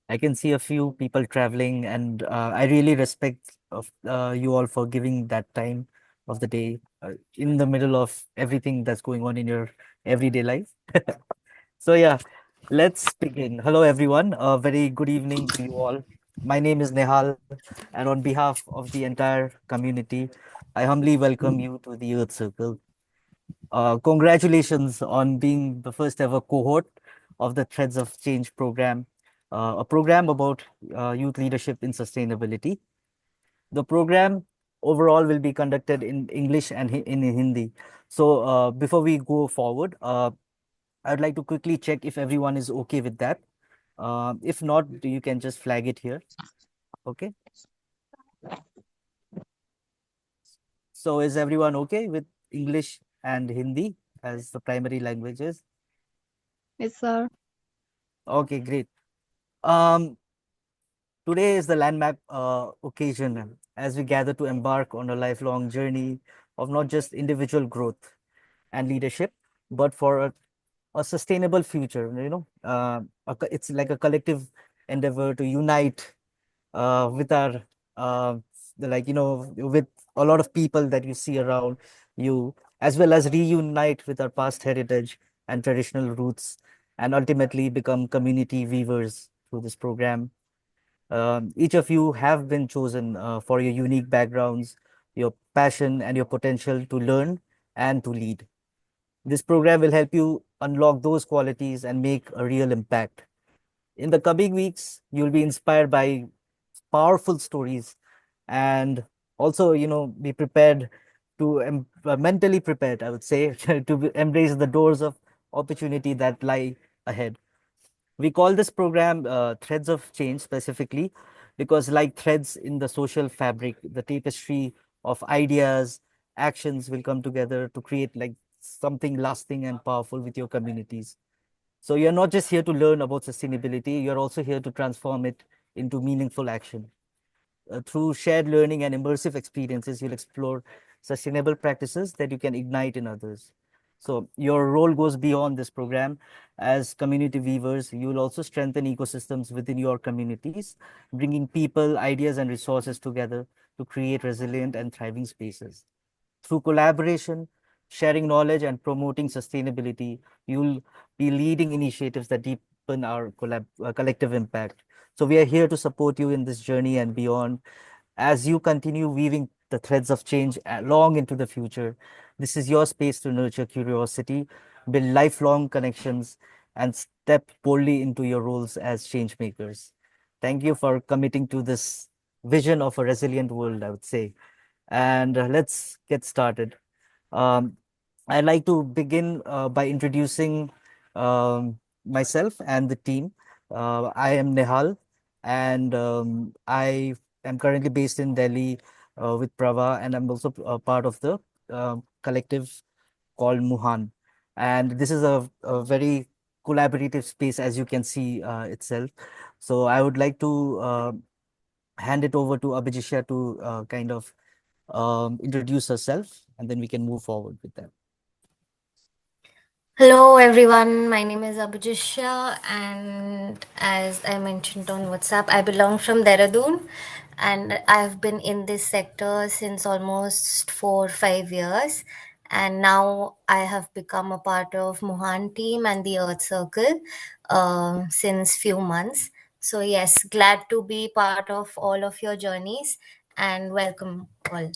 I can see a few people traveling, and I really respect of you all for giving that time of the day in the middle of everything that's going on in your everyday life. So yeah, let's begin. Hello, everyone. A very good evening to you all. My name is Nehal, and on behalf of the entire community, I humbly welcome you to the Earth Circle. Congratulations on being the first ever cohort of the Threads of Change program, a program about youth leadership in sustainability. The program overall will be conducted in English and in Hindi. So before we go forward, I'd like to quickly check if everyone is okay with that. If not, you can just flag it here. Okay. So is everyone okay with English and Hindi as the primary languages? Yes, sir. Okay, great. Um, Today is the landmark occasion as we gather to embark on a lifelong journey of not just individual growth and leadership, but for a sustainable future. It's like a collective endeavor to unite with our, uh, with a lot of people that you see around you, as well as reunite with our past heritage and traditional roots, and ultimately become community weavers through this program. Each of you have been chosen for your unique backgrounds, your passion, and your potential to learn and to lead. This program will help you unlock those qualities and make a real impact. In the coming weeks, you'll be inspired by powerful stories and also, be prepared to mentally prepared, I would say, to embrace the doors of opportunity that lie ahead. We call this program Threads of Change specifically because, like threads in the social fabric, the tapestry of ideas, actions will come together to create like something lasting and powerful with your communities. So, you're not just here to learn about sustainability, you're also here to transform it into meaningful action. Through shared learning and immersive experiences, you'll explore sustainable practices that you can ignite in others. So your role goes beyond this program. As community weavers, you will also strengthen ecosystems within your communities, bringing people, ideas, and resources together to create resilient and thriving spaces. Through collaboration, sharing knowledge, and promoting sustainability, you'll be leading initiatives that deepen our collective impact. So, we are here to support you in this journey and beyond as you continue weaving the threads of change long into the future. This is your space to nurture curiosity, build lifelong connections, and step boldly into your roles as change makers. Thank you for committing to this vision of a resilient world, I would say. And let's get started. Um, I'd like to begin by introducing myself and the team. I am Nehal, and I am currently based in Delhi with Prava, and I'm also a part of the collective called Muhan. And this is a very collaborative space, as you can see itself. So I would like to hand it over to Abhijisha to kind of introduce herself, and then we can move forward with that. Hello everyone, my name is Abhijisha and as I mentioned on WhatsApp, I belong from Dehradun and I've been in this sector since almost 4 5 years and now I have become a part of Mohan team and the Earth Circle since few months. So yes, glad to be part of all of your journeys and welcome all.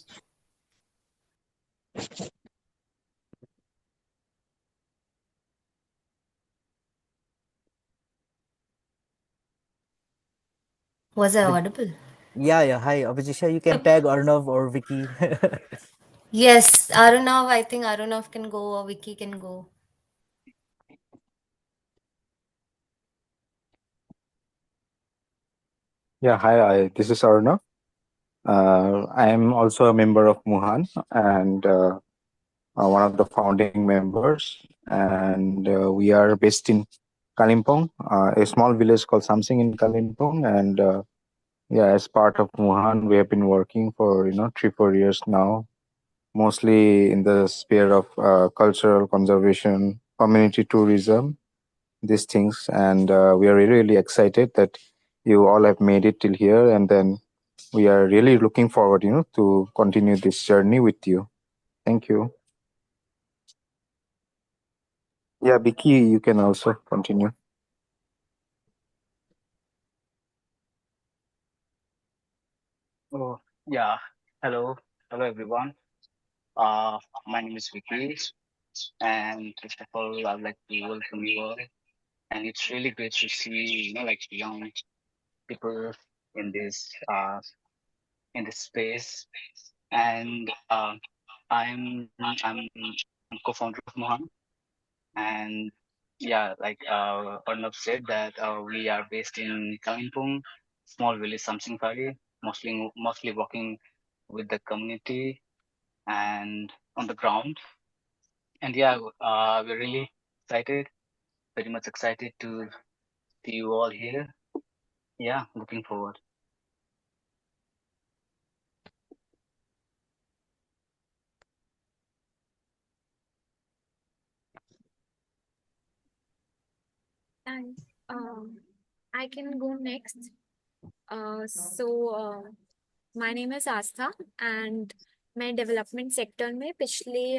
Was I But audible? yeah, yeah. Hi, Abhijisha. You can tag Arnav or Vicky. Yes, Arunav, I think Arunav can go or Vicky can go. Yeah, hi, this is Aruna. I am also a member of Muhan and one of the founding members. And we are based in Kalimpong, a small village called Samsing in Kalimpong. And yeah, as part of Muhan, we have been working for 3 4 years now, mostly in the sphere of cultural conservation, community tourism, these things. And we are really, really excited that you all have made it till here, and then we are really looking forward, to continue this journey with you. Thank you. Yeah, Vicky, you can also continue. Oh, yeah. Hello. Hello, everyone. My name is Vicky, and first of all, I'd like to welcome you all. And it's really great to see, like young people in this space. And I'm co-founder of Mohan, and yeah, like Arnav said that we are based in Kalimpong, small village Samsingpari, mostly working with the community and on the ground. And yeah, we're really excited, very much excited to see you all here. Yeah, looking forward. And I can go next. So my name is Astha and मैं development sector में पिछले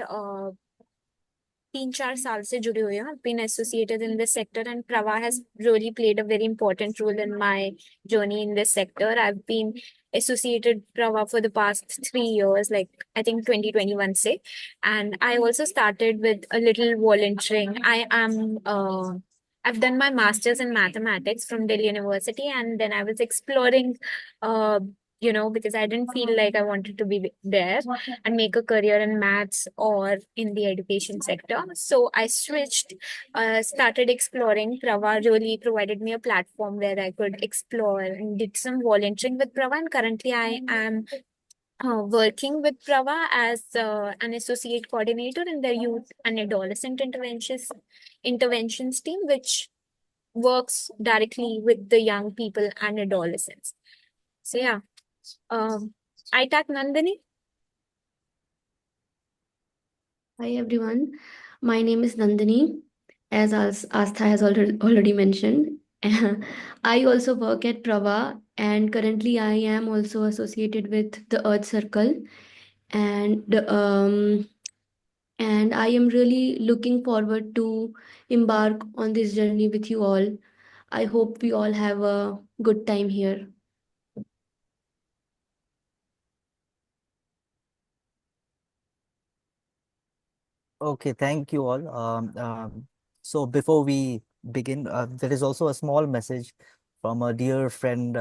3-4 साल से जुड़ी हुई हूँ. I've been associated in this sector and Prava has really played a very important role in my journey in this sector. I've been associated Prava for the past 3 years, like I think 2021 say, and I also started with a little volunteering. I've done my master's in mathematics from Delhi University, and then I was exploring uh, because I didn't feel like I wanted to be there and make a career in maths or in the education sector. So I switched, started exploring. Prava really provided me a platform where I could explore and did some volunteering with Prava. And currently I am working with Prava as an associate coordinator in the youth and adolescent interventions team, which works directly with the young people and adolescents. So yeah, I tag Nandini. Hi everyone, my name is Nandini, as Astha has already mentioned. I also work at Prava, and currently I am also associated with the Earth Circle, and I am really looking forward to embark on this journey with you all. I hope we all have a good time here. Okay, thank you all. So before we begin, there is also a small message from a dear friend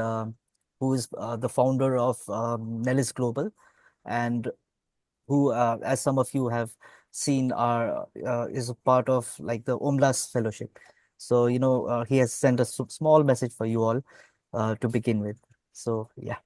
who is the founder of Nellis Global, and who, as some of you have seen, are is a part of like the OMLAS Fellowship. So he has sent a small message for you all to begin with. So yeah.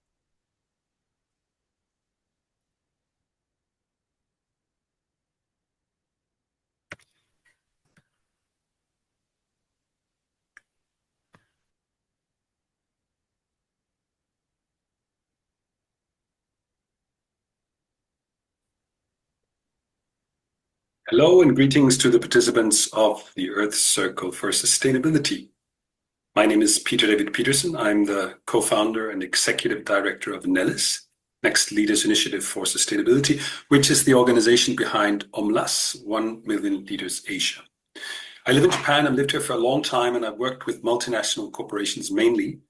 Hello and greetings to the participants of the Earth Circle for Sustainability. My name is Peter David Peterson. I'm the co-founder and executive director of NELIS, Next Leaders Initiative for Sustainability, which is the organization behind OMLAS, 1 Million Leaders Asia. I live in Japan. I've lived here for a long time, and I've worked with multinational corporations mainly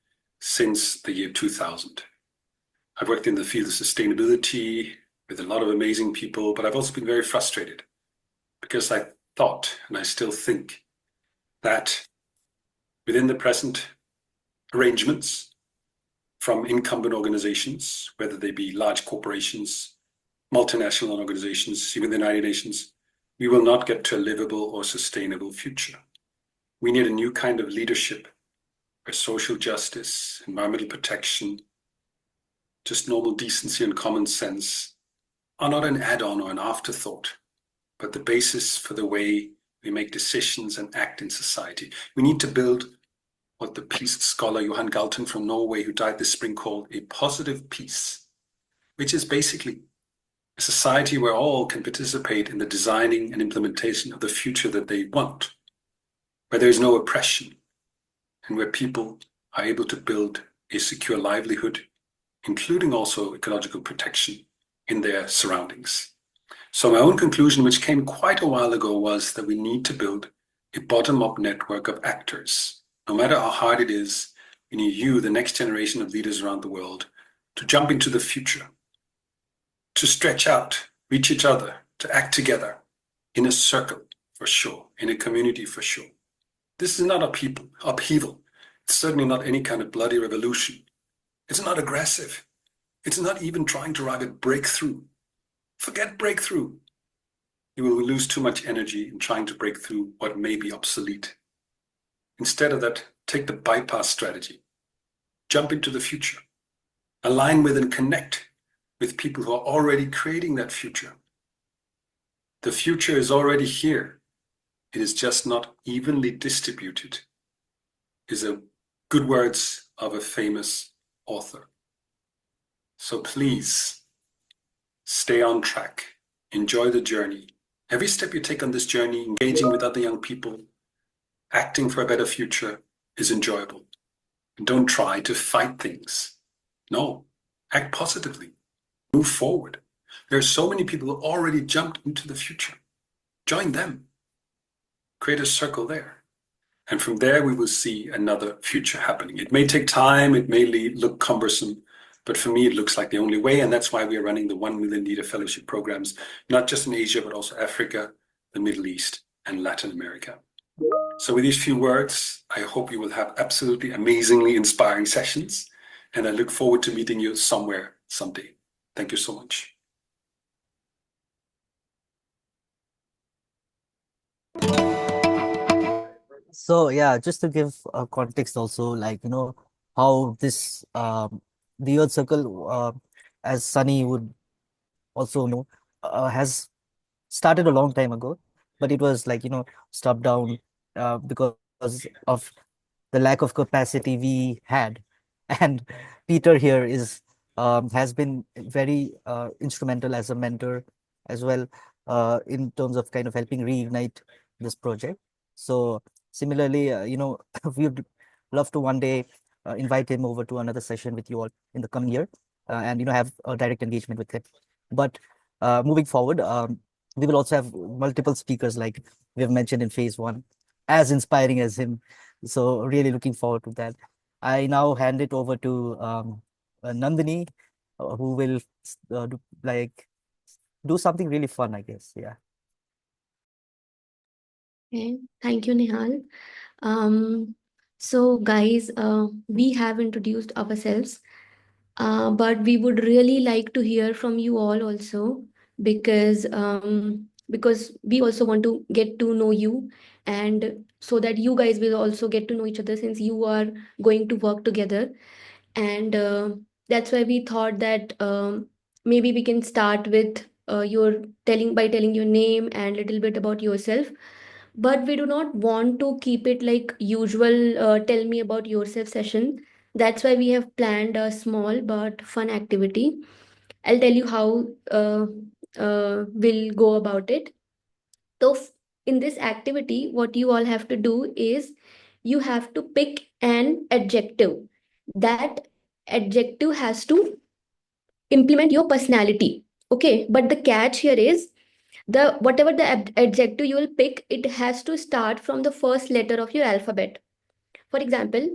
since the year 2000. I've worked in the field of sustainability with a lot of amazing people, but I've also been very frustrated because I thought, and I still think, that within the present arrangements from incumbent organizations, whether they be large corporations, multinational organizations, even the United Nations, we will not get to a livable or sustainable future. We need a new kind of leadership where social justice, environmental protection, just normal decency and common sense are not an add-on or an afterthought, but the basis for the way we make decisions and act in society. We need to build what the peace scholar Johan Galton from Norway, who died this spring, called a positive peace, which is basically a society where all can participate in the designing and implementation of the future that they want, where there is no oppression, and where people are able to build a secure livelihood, including also ecological protection in their surroundings. So my own conclusion, which came quite a while ago, was that we need to build a bottom-up network of actors. No matter how hard it is, we need you, the next generation of leaders around the world, to jump into the future, to stretch out, reach each other, to act together in a circle for sure, in a community for sure. This is not upheaval. It's certainly not any kind of bloody revolution. It's not aggressive. It's not even trying to arrive at breakthrough. Forget breakthrough. You will lose too much energy in trying to break through what may be obsolete. Instead of that, take the bypass strategy. Jump into the future. Align with and connect with people who are already creating that future. The future is already here. It is just not evenly distributed, is a good words of a famous author. So please stay on track. Enjoy the journey. Every step you take on this journey, engaging with other young people, acting for a better future, is enjoyable. And don't try to fight things. No, act positively. Move forward. There are so many people who already jumped into the future. Join them. Create a circle there. And from there, we will see another future happening. It may take time, it may look cumbersome, but for me, it looks like the only way. And that's why we are running the 1 million leader fellowship programs, not just in Asia, but also Africa, the Middle East, and Latin America. So with these few words, I hope you will have absolutely amazingly inspiring sessions. And I look forward to meeting you somewhere someday. Thank you so much. So yeah, just to give a context also, like, how this the Earth Circle, as Sunny would also know, has started a long time ago, but it was like, stopped down because of the lack of capacity we had. And Peter here has been very instrumental as a mentor as well, in terms of kind of helping reignite this project. So similarly, we'd love to one day invite him over to another session with you all in the coming year, and have a direct engagement with him. But moving forward, we will also have multiple speakers like we have mentioned in phase one, as inspiring as him. So really looking forward to that. I now hand it over to Nandini, who will do something really fun, I guess. Yeah. Okay, thank you, Nihal. So guys, we have introduced ourselves, but we would really like to hear from you all also, because we also want to get to know you, and so that you guys will also get to know each other, since you are going to work together. And that's why we thought that maybe we can start with your telling your name and little bit about yourself, but we do not want to keep it like usual tell me about yourself session. That's why we have planned a small but fun activity. I'll tell you how we'll go about it. So in this activity, what you all have to do is you have to pick an adjective. That adjective has to implement your personality. Okay, but the catch here is the whatever the adjective you will pick, it has to start from the first letter of your alphabet. For example,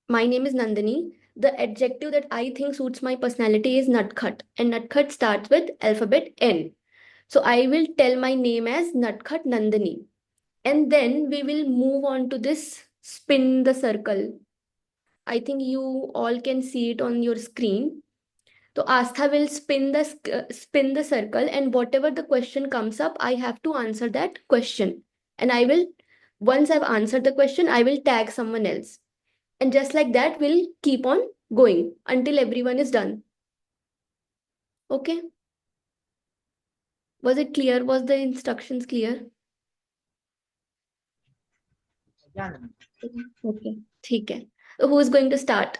my name is Nandini. The adjective that I think suits my personality is nutcut, and nutcut starts with alphabet N. So I will tell my name as Nutcut Nandini. And then we will move on to this spin the circle. I think you all can see it on your screen. So Astha will spin the circle, and whatever the question comes up, I have to answer that question. And I will, once I've answered the question, I will tag someone else. And just like that, we'll keep on going until everyone is done. Okay? Was it clear? Was the instructions clear? Okay. ठीक है. So who is going to start?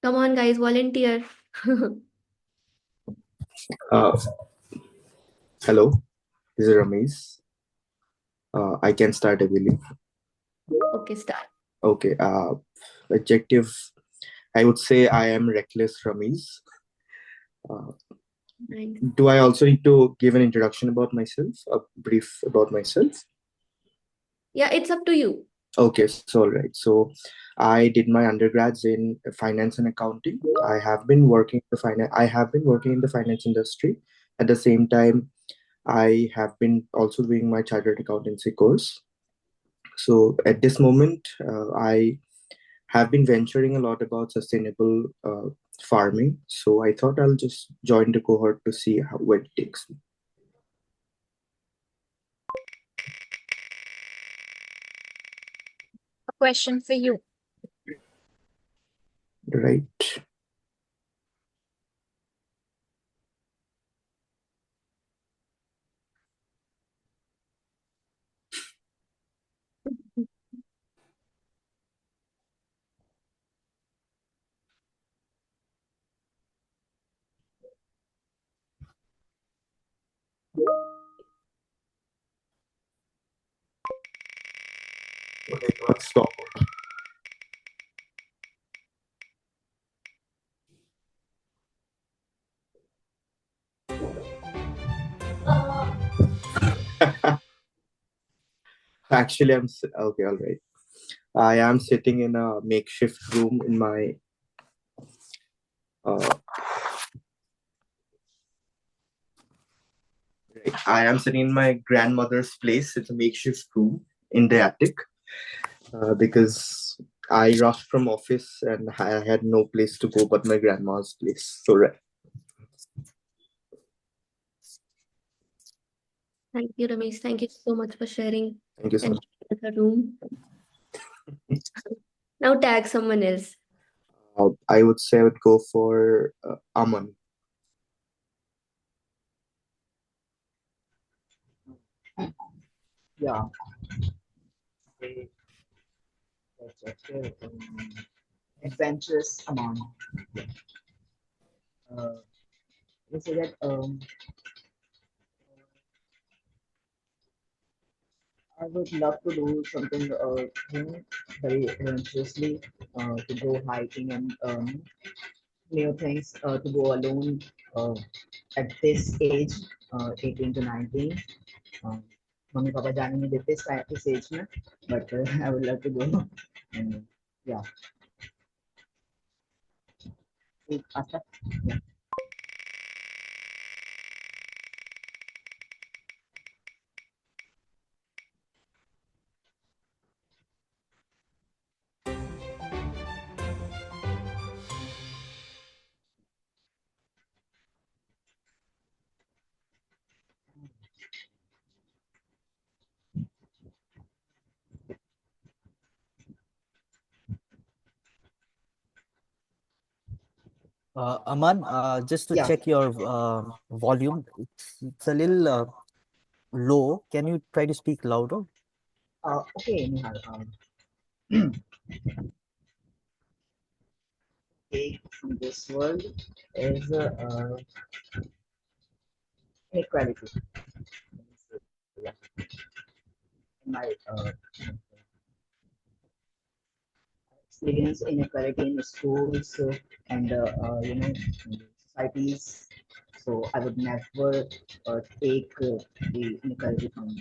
Come on, guys, volunteer. Uh, Hello, this is Ramesh. I can start, I believe. Okay, start. Okay. Adjective. I would say I am reckless, Ramiz. Uh, Nice. do I also need to give an introduction about myself? A brief about myself? Yeah, it's up to you. Okay, so all right. So I did my undergrads in finance and accounting. I have been working in the finance industry. At the same time, I have been also doing my chartered accountancy course. So at this moment, I have been venturing a lot about sustainable farming. So I thought I'll just join the cohort to see where it takes me. A question for you. Right. Okay, let's stop. Actually, okay. All right. I am sitting in a makeshift room in my. Uh, I am sitting in my grandmother's place. It's a makeshift room in the attic because I rushed from office and I had no place to go but my grandma's place. So right. Thank you, Ramesh. Thank you so much for sharing Thank you so and much. sharing the room. Now tag someone else. I would say I would go for Aman. Yeah. Okay. That's okay. Adventurous amount. Uh, we say that I would love to do something very adventurously to go hiking and new things to go alone at this age 18 to 19. Um, mummy papa जाने नहीं देते इस as में but I would love to go and yeah. After, yeah. Aman, just to Yeah. check your volume, it's a little low. Can you try to speak louder? Okay, Nihal. Take from this world is inequality. Yeah. In my experience inequality in schools and societies. So I would never take the inequality from.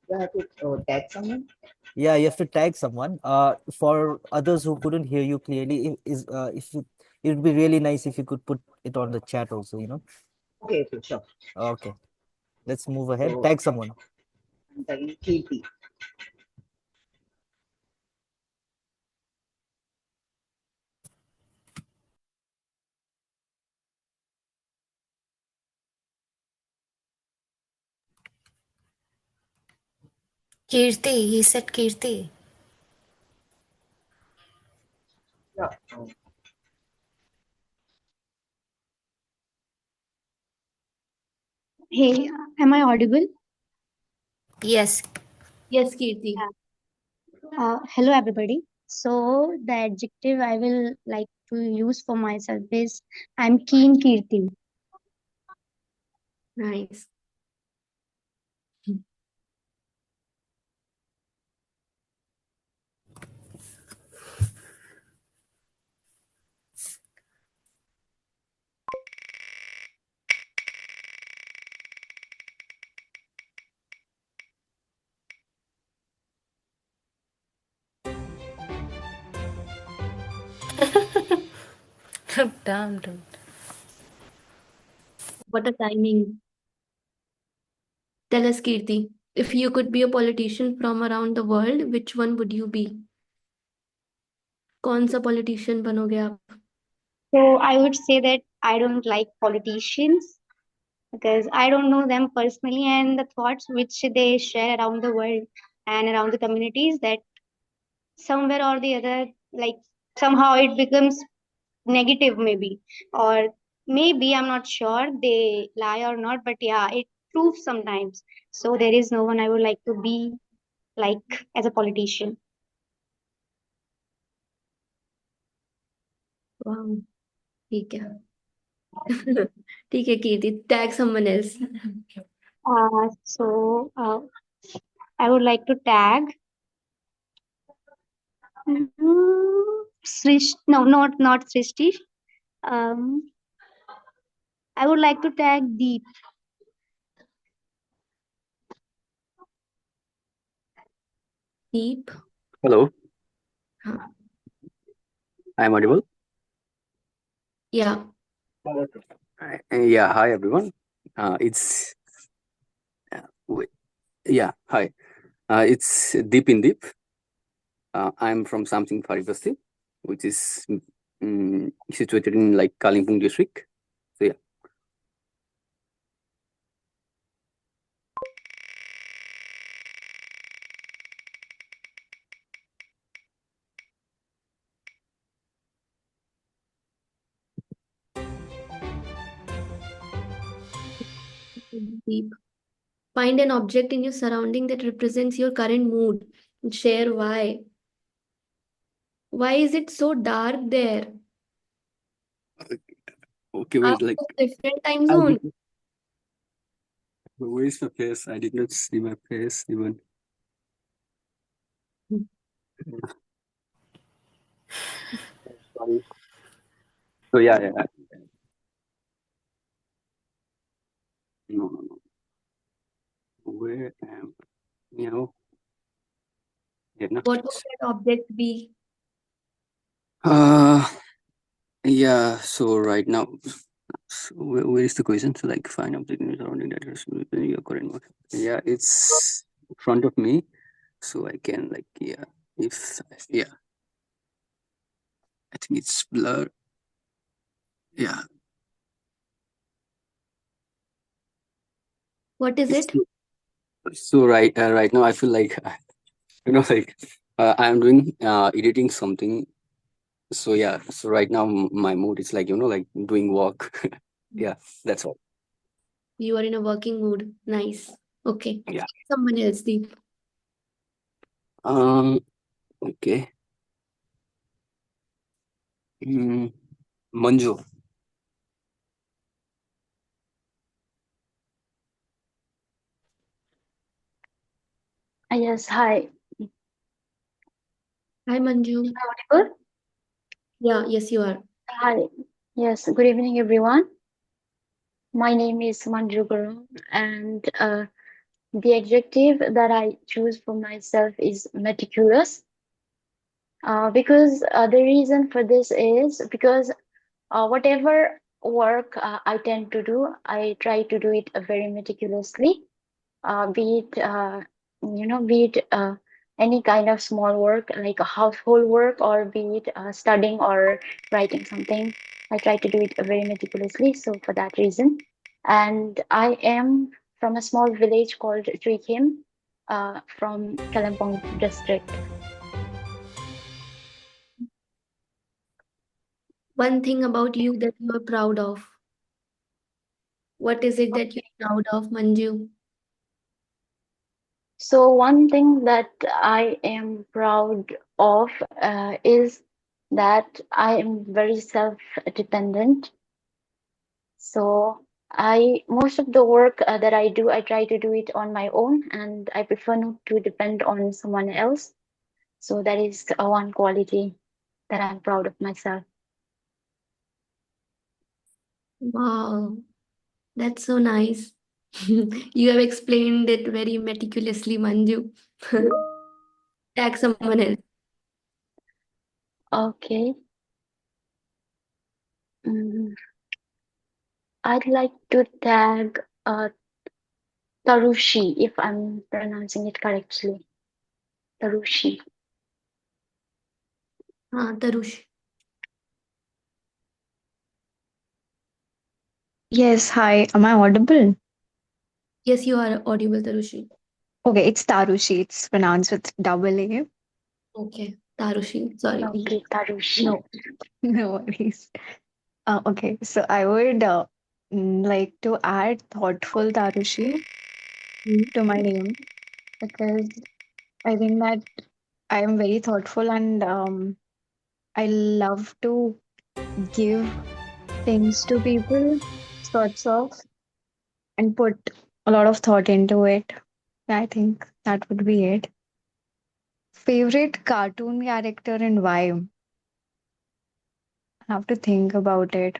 You have to tag someone. Yeah, you have to tag someone. For others who couldn't hear you clearly, if you, it would be really nice if you could put it on the chat also, you know. Okay, okay, sure. Okay, let's move ahead. So Tag someone. I'm tagging Kirti. Kirti, he said Kirti. Yeah. Hey, am I audible? Yes. Yes, Kirti. Hello, everybody. So the adjective I will like to use for myself is I'm keen Kirti. Nice. Damn, dude. What a timing. Tell us, Kirti, if you could be a politician from around the world, which one would you be? कौन सा politician बनोगे आप? So I would say that I don't like politicians because I don't know them personally and the thoughts which they share around the world and around the communities that somewhere or the other, like somehow it becomes negative maybe, or maybe I'm not sure they lie or not, but yeah, it proves sometimes. So there is no one I would like to be like as a politician. Wow, ठीक है. ठीक है, Kirti. Tag someone else. So I would like to tag no, not Srishti. Um, I would like to tag Deep. Deep. Hello, हाँ. I'm audible. Yeah. Yeah, hi everyone. It's wait, yeah, hi. It's Deep in Deep. I'm from something Faribasti, which is situated in like Kalimpong district. So yeah. Deep. Find an object in your surrounding that represents your current mood. Share why. Why is it so dark there? Okay, Are wait, like you different time I zone? did, where is my face? I did not see my face even. Sorry. So yeah. No. Where am you know? Yeah, no. What would that object be? Uh, yeah. So right now, so where is the question? So like find object in surrounding that is within your current motion. Yeah, it's in front of me, so I can like if yeah, I think it's blur. Yeah, What is it's it? so right now I feel like like I'm doing editing something. So yeah, so right now my mood is like like doing work. Yeah, that's all. You are in a working mood. Nice. Okay. Yeah. Someone else, Deep. Um. Okay. Mm, Manju. Yes, hi. Hi, Manju. Audible? Yeah, yes, you are. Hi. Yes, good evening, everyone. My name is Manju Guru, and the adjective that I choose for myself is meticulous. Because the reason for this is because whatever work I tend to do, I try to do it very meticulously. Be it any kind of small work like a household work, or be it studying or writing something. I try to do it very meticulously. So for that reason, and I am from a small village called Trikim, from Kalimpong district. One thing about you that you are proud of. What is it that you're proud of, Manju? So one thing that I am proud of is that I am very self-dependent. So I most of the work that I do, I try to do it on my own, and I prefer not to depend on someone else. So that is one quality that I'm proud of myself. Wow, that's so nice. You have explained it very meticulously, Manju. Tag someone else. Okay. Mm, I'd like to tag Tarushi, if I'm pronouncing it correctly. Tarushi. Tarush. Yes, hi. Am I audible? Yes, you are audible, Tarushi. Okay, it's Tarushi. It's pronounced with double A. Okay, Tarushi. Sorry. Okay, Tarushi. No, no worries. Okay, so I would like to add thoughtful Tarushi Mm. to my name because I think that I am very thoughtful and I love to give things to people, sorts of, and put a lot of thought into it. I think that would be it. Favorite cartoon character and why? I have to think about it.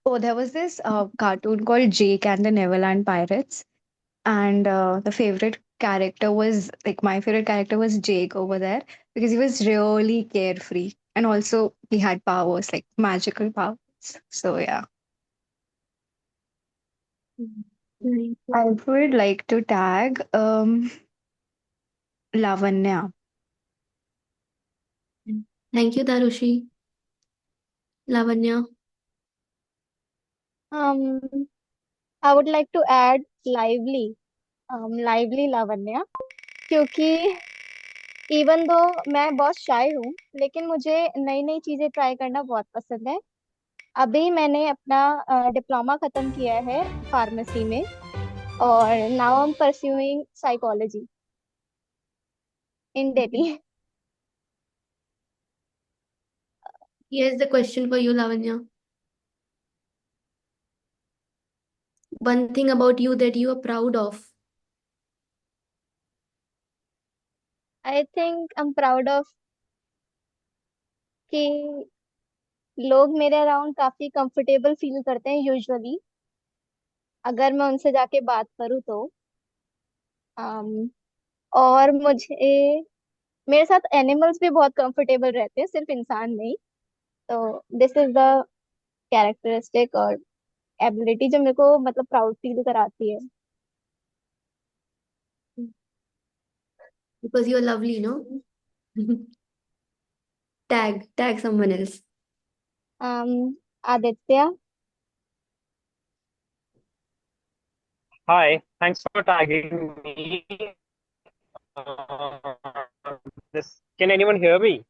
Oh, there was this cartoon called Jake and the Neverland Pirates, and the favorite character was like my favorite character was Jake over there because he was really carefree and also he had powers like magical powers. So yeah, Nice. I would like to tag Lavanya. Thank you, Tarushi. Lavanya. Um, I would like to add lively, lively Lavanya, क्योंकि even though मैं बहुत शाय हूँ, लेकिन मुझे नई नई चीजें try करना बहुत पसंद है। अभी मैंने अपना डिप्लोमा खत्म किया है फार्मेसी में, और now I am pursuing psychology in Delhi. Here's the question for you, Lavanya. One thing about you that you are proud of. I think I am proud of कि लोग मेरे अराउंड काफी कंफर्टेबल फील करते हैं usually, अगर मैं उनसे जाके बात करूँ तो। um, और मुझे मेरे साथ एनिमल्स भी बहुत कंफर्टेबल रहते हैं, सिर्फ इंसान नहीं। तो दिस इज द कैरेक्टरिस्टिक और एबिलिटी जो मेरे को मतलब प्राउड फील कराती है। Because you're lovely, no? Tag someone else. Aditya. Hi, thanks for tagging me. Uh, can anyone hear me?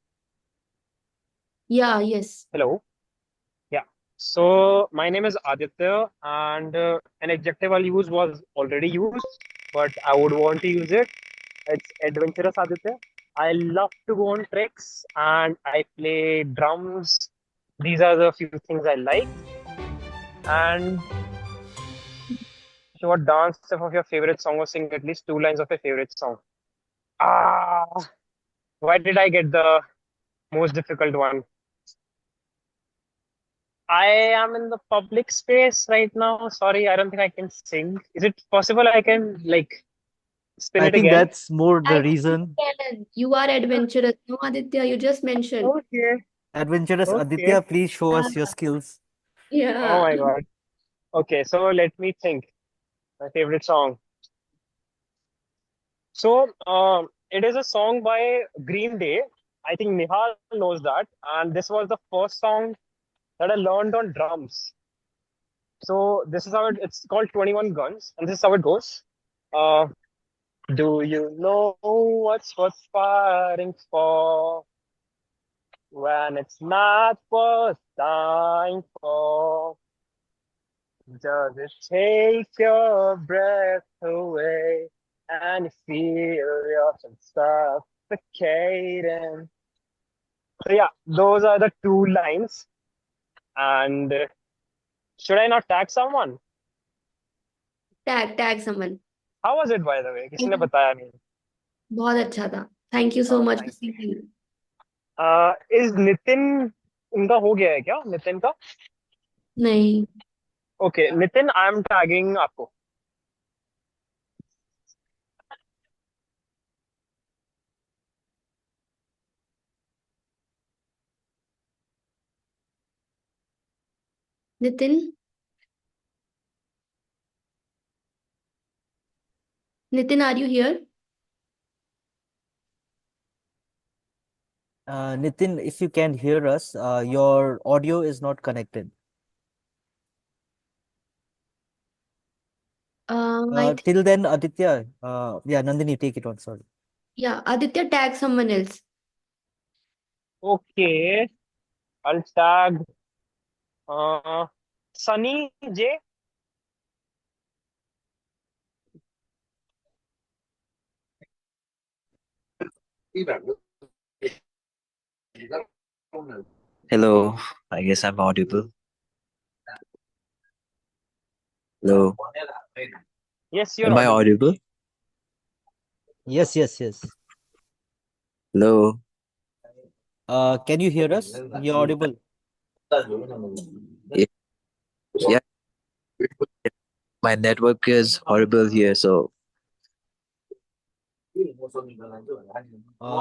Yeah, yes. Hello. Yeah. So my name is Aditya, and an adjective I'll use was already used, but I would want to use it. It's adventurous Aditya. I love to go on treks and I play drums. These are the few things I like. And if you want dance stuff of your favorite song or sing at least two lines of your favorite song. Ah, why did I get the most difficult one? I am in the public space right now. Sorry, I don't think I can sing. Is it possible I can like spin I it think again? that's more I the think you reason. can. You are adventurous. No, Aditya, you just mentioned. Okay, Adventurous okay. Aditya, please show Yeah. us your skills. Oh Yeah. my God. Okay, so let me think. My favorite song. So, it is a song by Green Day. I think Nihal knows that. And this was the first song that I learned on drums. So this is how it's called 21 Guns, and this is how it goes. Uh, do you know what's worth fighting for when it's not worth dying for? Does it take your breath away and feel yourself suffocating. So yeah, those are the two lines. And should I not tag someone? Tag someone. How was it, by the way? किसी Thank ने you. बताया नहीं? बहुत अच्छा था. Thank you so much for Thank you. singing. Is Nitin उनका हो गया है क्या नितिन का? नहीं. Okay, Nitin, I am tagging आपको. Nitin? Nitin, are you here? Nitin, if you can hear us, your audio is not connected. I think, Till then, Aditya, yeah, Nandini, take it on. Sorry. yeah, Aditya, tag someone else. Okay, I'll tag Sunny J. Hello, I guess I'm audible. Hello, Yes, you're am I audible. audible? Yes, yes, yes. Hello. Can you hear us? You're audible. Yeah, yeah, my network is horrible here, so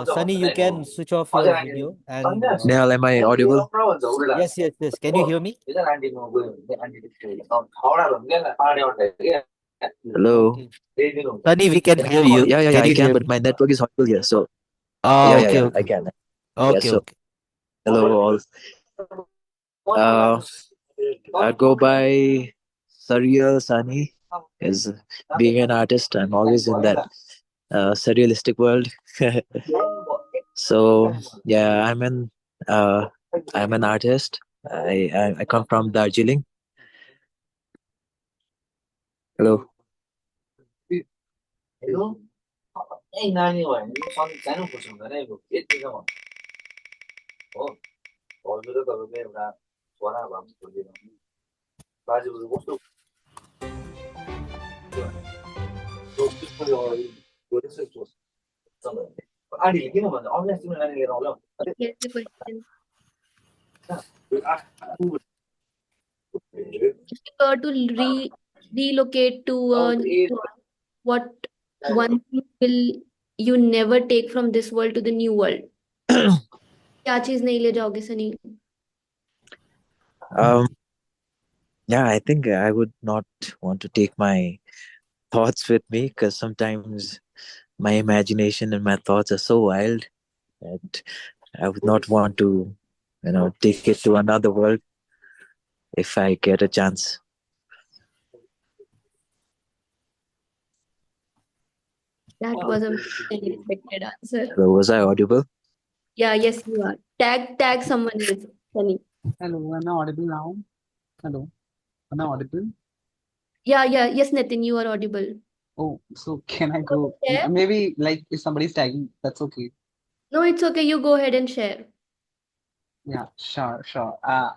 Sunny, you can switch off your video and Nehal, am I audible? yes, yes, yes. Can you hear me? Hello. Okay. Sunny, we can hear you. Yeah, Can I you can, hear but me? my network is horrible here, so Ah, yeah, okay, I okay. can. Yeah, Okay, so okay. hello all. Uh, I go by Surreal Sunny. As being an artist, I'm always in that surrealistic world. So yeah, uh, I'm an artist. I come from Darjeeling. Hello. Here's the question. If you were to relocate to a new world, what one thing will you never take from this world to the new world? क्या चीज नहीं ले जाओगे Sunny? Um, yeah, I think I would not want to take my thoughts with me because sometimes my imagination and my thoughts are so wild that I would not want to, take it to another world if I get a chance. That was a very unexpected answer. So was I audible? Yeah, yes, you are. Tag someone else, Sunny. Hello, am I audible now? Hello, am I audible? Yeah, yes, Nitin, you are audible. Oh, so can I Want go? to share? Maybe like if somebody's tagging, that's okay. No, it's okay. You go ahead and share. Yeah, sure. Uh,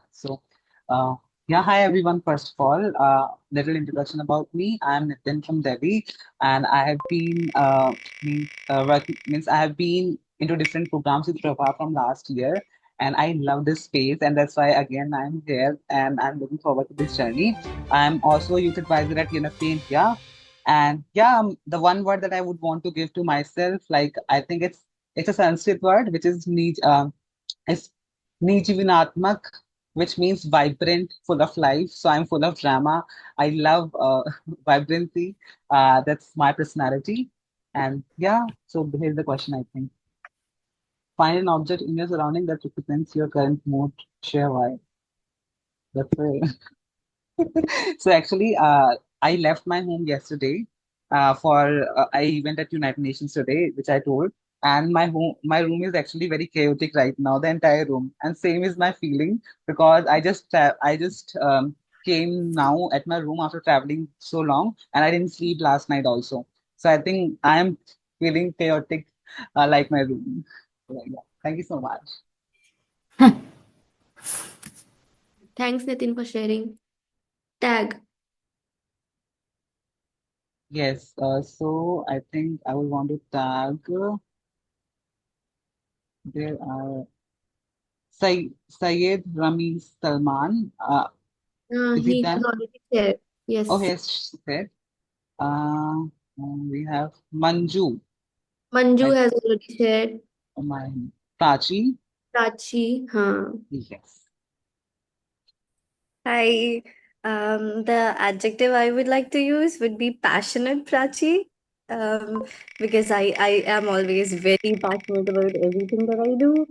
yeah, hi everyone. First of all, little introduction about me. I'm Nitin from Delhi, and I have been means I have been into different programs with Prabha from last year, and I love this space, and that's why again I'm here, and I'm looking forward to this journey. I'm also a youth advisor at UNFP India, and yeah, the one word that I would want to give to myself, like I think it's a Sanskrit word, which is is Nijivanatmak, which means vibrant, full of life. So I'm full of drama. I love vibrancy. That's my personality. And yeah, so here's the question, I think. Find an object in your surrounding that represents your current mood. Share why. That's it. So actually, I left my home yesterday for I went at United Nations today, which I told, and my room is actually very chaotic right now, the entire room, and same is my feeling because I just came now at my room after traveling so long, and I didn't sleep last night also. So I think I am feeling chaotic, like my room. Yeah. Thank you so much. Thanks, Nitin, for sharing. Tag. Yes. So I think I would want to tag. There are Syed Ramiz Salman. Is he He has done? already shared. Oh, Yes. yes, said. We have Manju. Manju I has already shared. my Prachi. Prachi. Huh. Yes. Hi. The adjective I would like to use would be passionate, Prachi. Um, because I am always very passionate about everything that I do.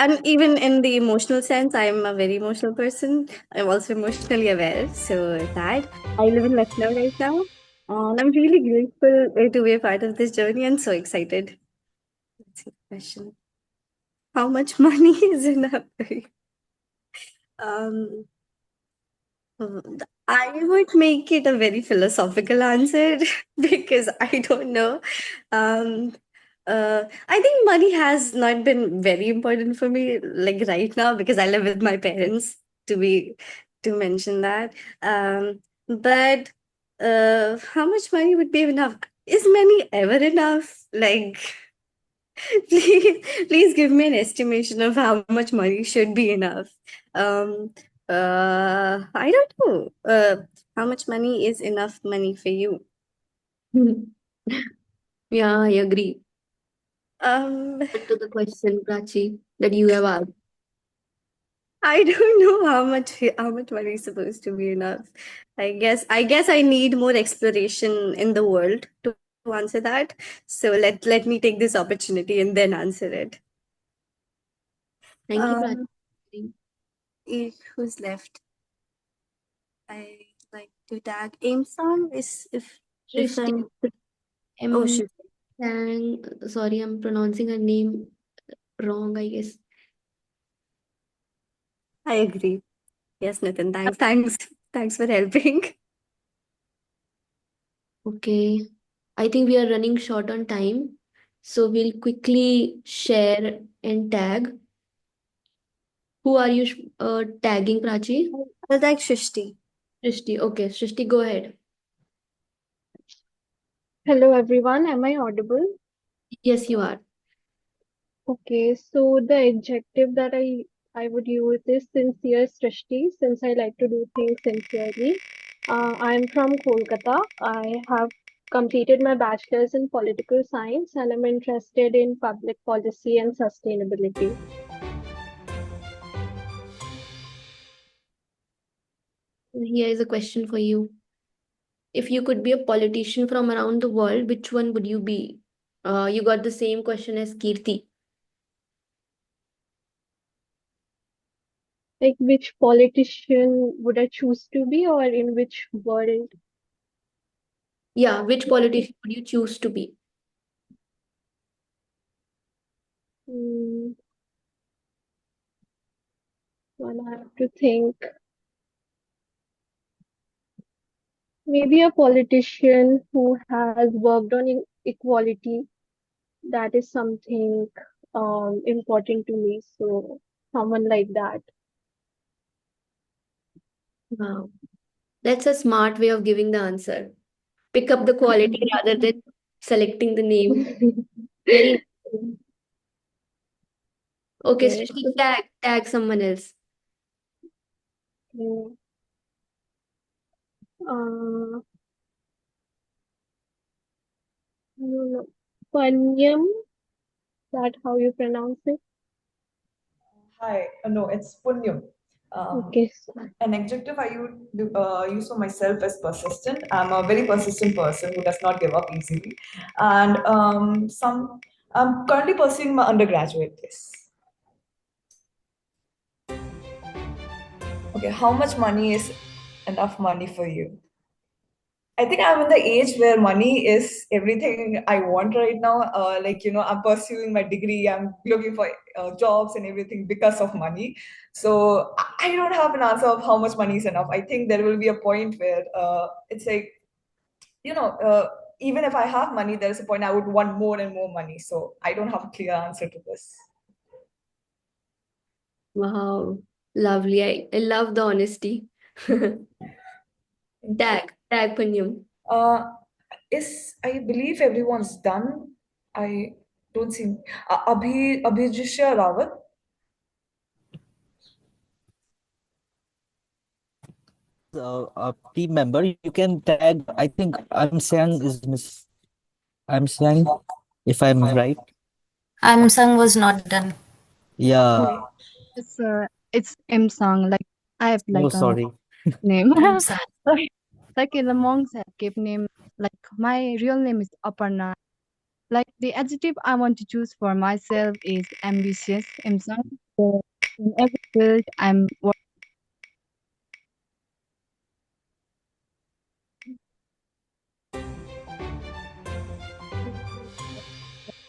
And even in the emotional sense, I'm a very emotional person. I'm also emotionally aware. So that I live in Lucknow right now. And I'm really grateful to be a part of this journey and so excited. Let's see the question. How much money is enough? Um, I would make it a very philosophical answer because I don't know. Um, I think money has not been very important for me, like right now, because I live with my parents. To mention that, but how much money would be enough? Is money ever enough? Like, please give me an estimation of how much money should be enough. Um, I don't know. How much money is enough money for you? Yeah, I agree. Um, Back to the question, Prachi, that you have asked. I don't know how much money is supposed to be enough. I guess I need more exploration in the world to answer that. So let me take this opportunity and then answer it. Thank you, Um, Prachi. who's left? I like to tag aim song is if Shrishti. I'm oh M. shoot. Sang. Sorry, I'm pronouncing her name wrong, I guess. I agree. Yes, Nitin. Thanks for helping. Okay. I think we are running short on time. So we'll quickly share and tag. Who are you tagging, Prachi? I'll tag Shrishti. Shrishti. Okay, Shrishti, go ahead. Hello everyone, am I audible? Yes, you are. Okay, so the adjective that I would use is sincere Srishti, since I like to do things sincerely. I'm from Kolkata. I have completed my bachelor's in political science and I'm interested in public policy and sustainability. Here is a question for you. If you could be a politician from around the world, which one would you be? You got the same question as Kirti. Like which politician would I choose to be or in which world? Yeah, which politician would you choose to be? Hmm, one I have to think. Maybe a politician who has worked on equality. That is something important to me. So someone like that. Wow. That's a smart way of giving the answer. Pick up the quality rather than selecting the name. Very nice. Okay, Yes. Srishti, tag someone else. Okay. Uh, no, no. Panyam, that how you pronounce it? Hi, no, it's Punyam. Okay. An adjective I would use for myself is persistent. I'm a very persistent person who does not give up easily, and I'm currently pursuing my undergraduate. Yes. Okay, how much money is enough money for you? I think I'm in the age where money is everything I want right now. I'm pursuing my degree, I'm looking for jobs and everything because of money. So I don't have an answer of how much money is enough. I think there will be a point where it's like even if I have money, there's a point I would want more and more money. So I don't have a clear answer to this. Wow, lovely. I love the honesty. Tag Punyam. Uh, I believe everyone's done. I don't see Abhijisha Rawat. A team member, you can tag. I think I'm saying is Miss. I'm saying, if I'm right. Amsung was not done. Yeah. Oh, it's M Sang. Like I have Oh, like a sorry. name. Amsung. Like in the monks have kept name. Like my real name is Aparna. Like the adjective I want to choose for myself is ambitious. M Sang. So in every field I'm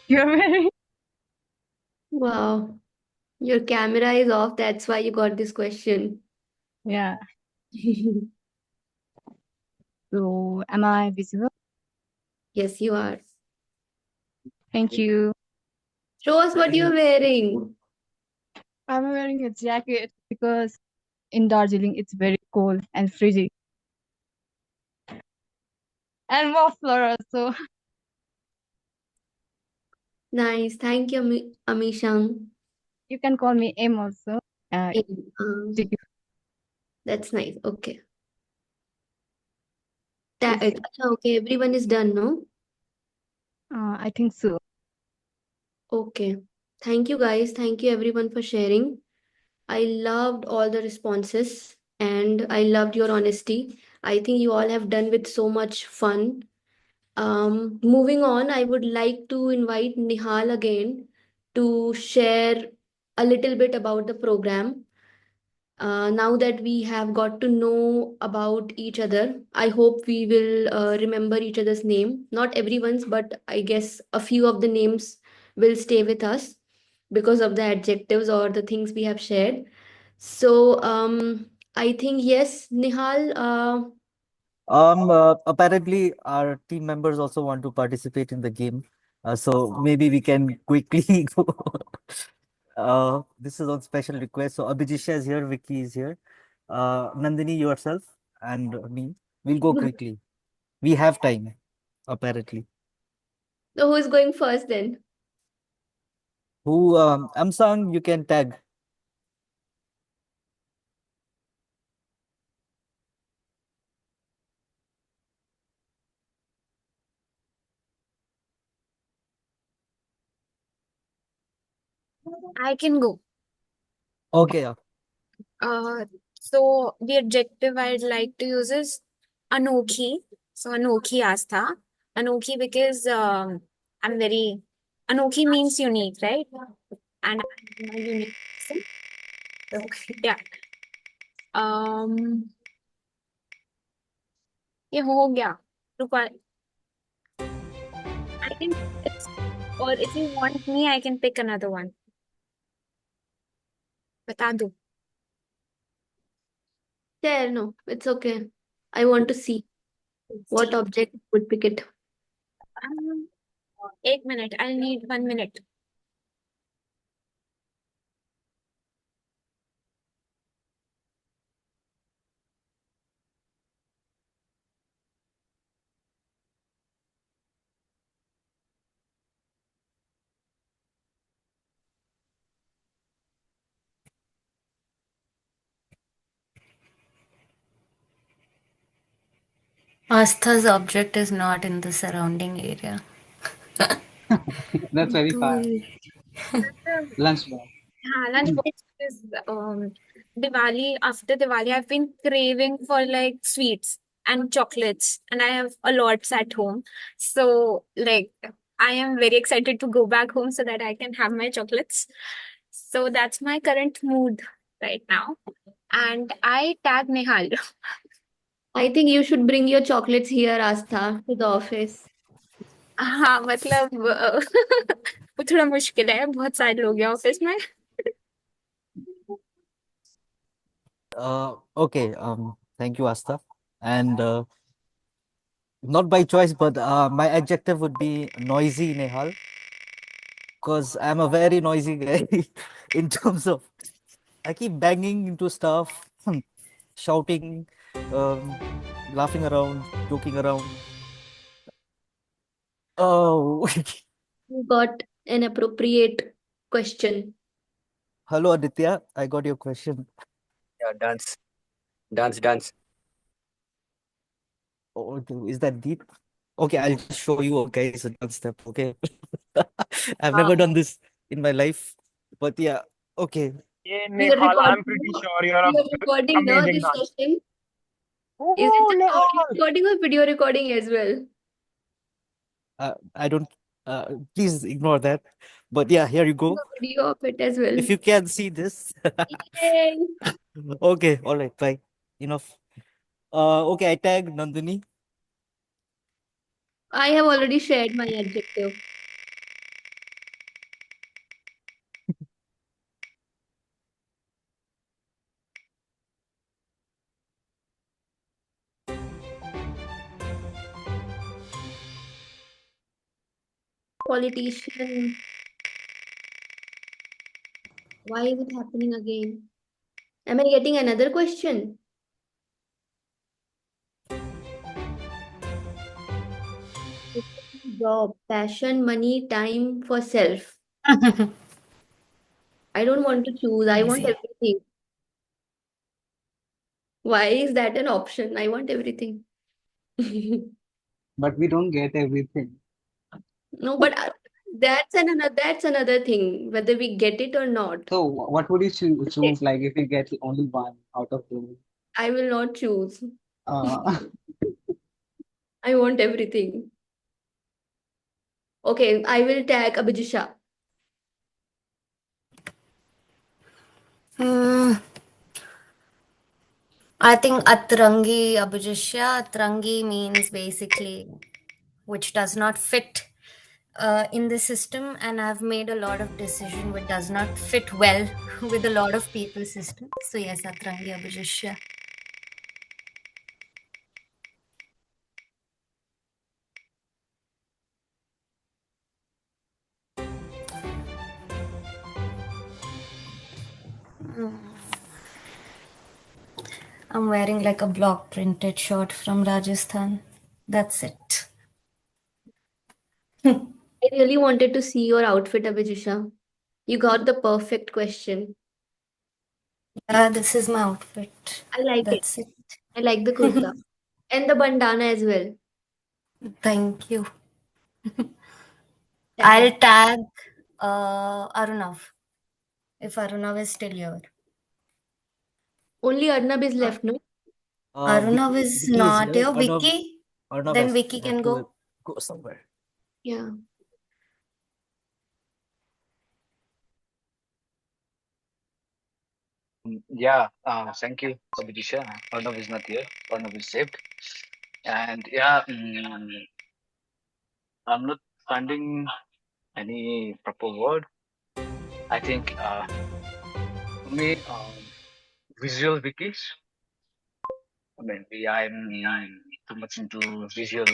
you're very Wow, your camera is off. That's why you got this question. yeah. So am I visible? Yes, you are. Thank you. Show us what you're wearing. I'm wearing a jacket because in Darjeeling it's very cold and frigid. And muffler also. Nice. Thank you, Amishang. You can call me M also. Um, that's nice. Okay. Yes. Okay, everyone is done, no? I think so. Okay. Thank you, guys. Thank you, everyone, for sharing. I loved all the responses and I loved your honesty. I think you all have done with so much fun. Moving on, I would like to invite Nihal again to share a little bit about the program. Now that we have got to know about each other, I hope we will remember each other's name. Not everyone's, but I guess a few of the names will stay with us because of the adjectives or the things we have shared. So I think yes, Nihal. Apparently, our team members also want to participate in the game. So maybe we can quickly go. This is on special request. So Abhijisha is here, Vicky is here, Nandini yourself, and me. We'll go quickly. We have time, apparently. So who is going first then? Who? Amsang, you can tag. I can go. Okay. Uh, so the adjective I'd like to use is anokhi. So anokhi Astha. Anokhi because I'm very anokhi means unique, right? And I'm a unique person. Okay. Yeah. Um ये हो गया. रुको, I can it's or if you want me, I can pick another one. बता दो. There, no, it's okay. I want to see what object would pick it. Um, 1 minute. I'll need 1 minute. Astha's object is not in the surrounding area. That's very fast. Lunchbox. Lunchbox is Diwali. After Diwali, I've been craving for like sweets and chocolates, and I have a lot at home. So, like, I am very excited to go back home so that I can have my chocolates. So that's my current mood right now. And I tag Nehal. I think you should bring your chocolates here, Astha, to the office. हाँ मतलब वो थोड़ा मुश्किल है, बहुत सारे लोग हैं ऑफिस में. Okay. Thank you, Asta. And Not by choice, but my adjective would be noisy, Nehal, because I'm a very noisy guy in terms of I keep banging into stuff, shouting, um, laughing around, joking around. Oh, You got an appropriate question. hello, Aditya. I got your question. Yeah, dance, dance, dance. Oh, okay, is that deep? Okay, I'll just show you, okay, it's a dance step, okay? I've Uh, never done this in my life, but yeah, okay. Yeah, we are Nehal, I'm recording. pretty sure you're We a are recording now amazing this dancer. session. Is it Oh, just audio Nehal! recording or video recording as well? I don't, please ignore that. But yeah, here you Do go. a video of it as well. If you can see this. Yay! Okay, all right, bye. Enough. Okay, I tagged Nandini. I have already shared my adjective. Politician. Why is it happening again? Am I getting another question? Job, passion, money, time for self. I don't want to choose. I want Easy. everything. Why is that an option? I want everything. But we don't get everything. No, but that's another thing, whether we get it or not. So what would you Okay, choose like if you get only one out of two? I will not choose. Uh, I want everything. Okay, I will tag Abhijisha. Hmm. I think Atrangi Abhijishya. Atrangi means basically which does not fit in the system, and I've made a lot of decision which does not fit well with a lot of people's system. So yes, Atrangi Abhijishya. I'm wearing like a block printed shirt from Rajasthan. That's it. I really wanted to see your outfit, Abhijisha. You got the perfect question. This is my outfit. I like it. That's it. I like the kurta and the bandana as well. Thank you. Tag I'll it. tag Arunav if Arunav is still here. Only Arnab is left, no? Arnav Vicky, is Vicky is not here. here. Vicky? Arnav Then has Vicky had can to go. go somewhere. Yeah. Yeah, thank you, Abhijisha. Arnav is not here. Arnav is saved. And yeah, I'm not finding any proper word. I think for me, visual wikis. Maybe I'm too much into visual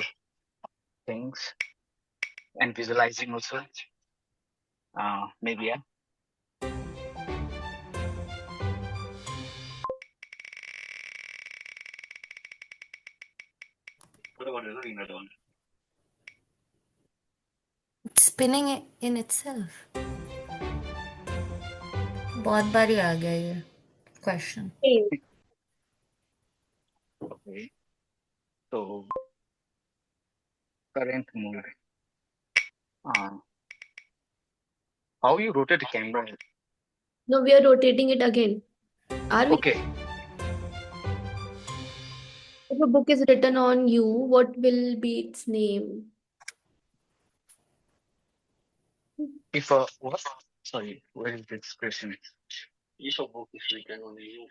things and visualizing also. Maybe yeah. What about another one? It's spinning in itself. बहुत बारी आ गया ये question. Hey, Okay. So current mood. Uh, how you rotate the camera? no, we are rotating it again. Are we? Okay. If a book is written on you, what will be its name? If what? Sorry, where is this question? If a book is written on you,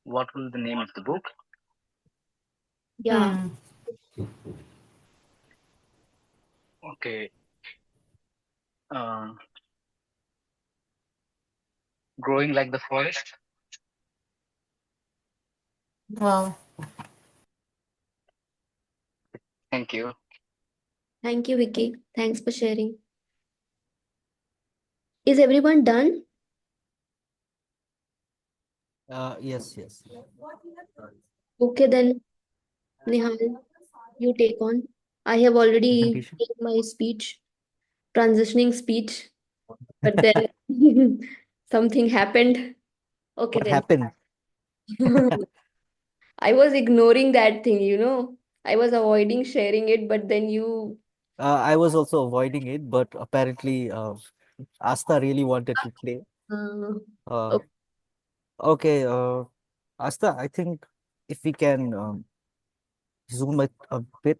what will the name of the book? Yeah. Okay. Uh, growing like the forest. Wow. Thank you. Thank you, Vicky. Thanks for sharing. Is everyone done? Yes, yes. Okay, then, Nihal, you take on. I have already Presentation. made my speech, transitioning speech, but then something happened. Okay, What then. happened? I was ignoring that thing. I was avoiding sharing it, but then you. I was also avoiding it, but apparently Asta really wanted to play. Uh, Uh, okay. okay, Asta, I think if we can zoom it a bit.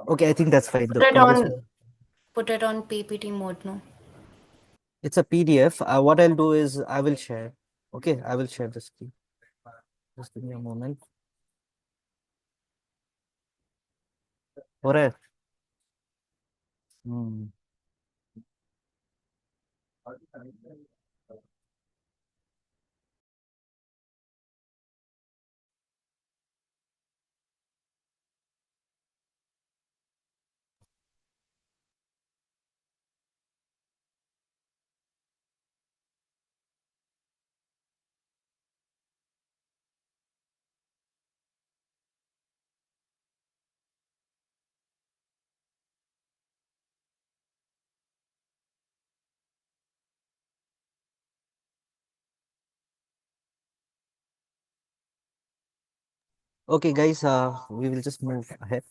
Okay, I think that's fine. The Put it previous on one. put it on PPT mode no. It's a PDF. What I'll do is I will share. Okay, I will share the screen. Just give me a moment. All right. Hmm. Okay, guys, we will just move ahead.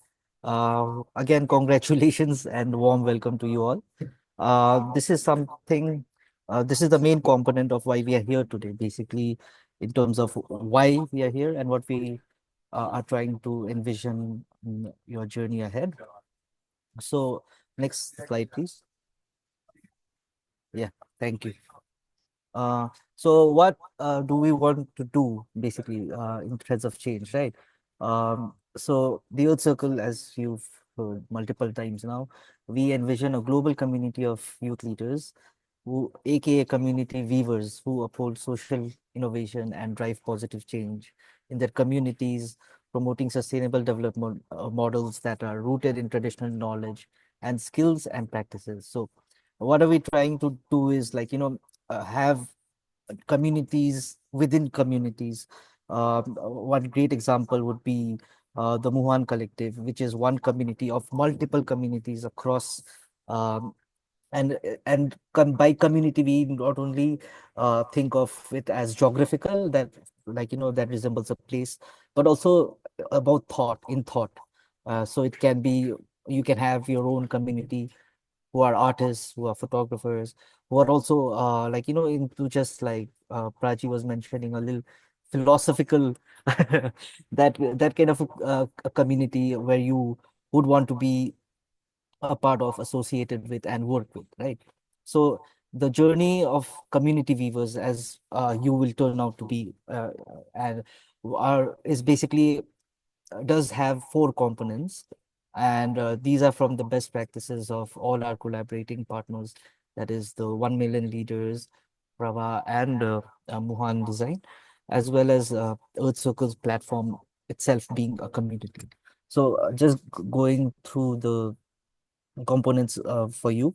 Again, congratulations and warm welcome to you all. This is something, this is the main component of why we are here today, basically, in terms of why we are here and what we are trying to envision your journey ahead. So, next slide, please. Yeah, thank you. So what do we want to do basically in threads of change, right? So the Earth Circle, as you've heard multiple times now, we envision a global community of youth leaders who, aka community weavers, who uphold social innovation and drive positive change in their communities, promoting sustainable development models that are rooted in traditional knowledge and skills and practices. So what are we trying to do is like, have communities within communities. One great example would be the Muhan Collective, which is one community of multiple communities across. Um, by community, we not only think of it as geographical, that that resembles a place, but also about thought in thought. So it can be you can have your own community who are artists, who are photographers, who are also into just like Prachi was mentioning a little philosophical that kind of a community where you would want to be a part of, associated with, and work with, right? So the journey of community weavers, as you will turn out to be, and are is basically does have four components, and these are from the best practices of all our collaborating partners. That is the 1 million leaders, Prava, and Muhan Design, as well as Earth Circle's platform itself being a community. So just going through the components for you.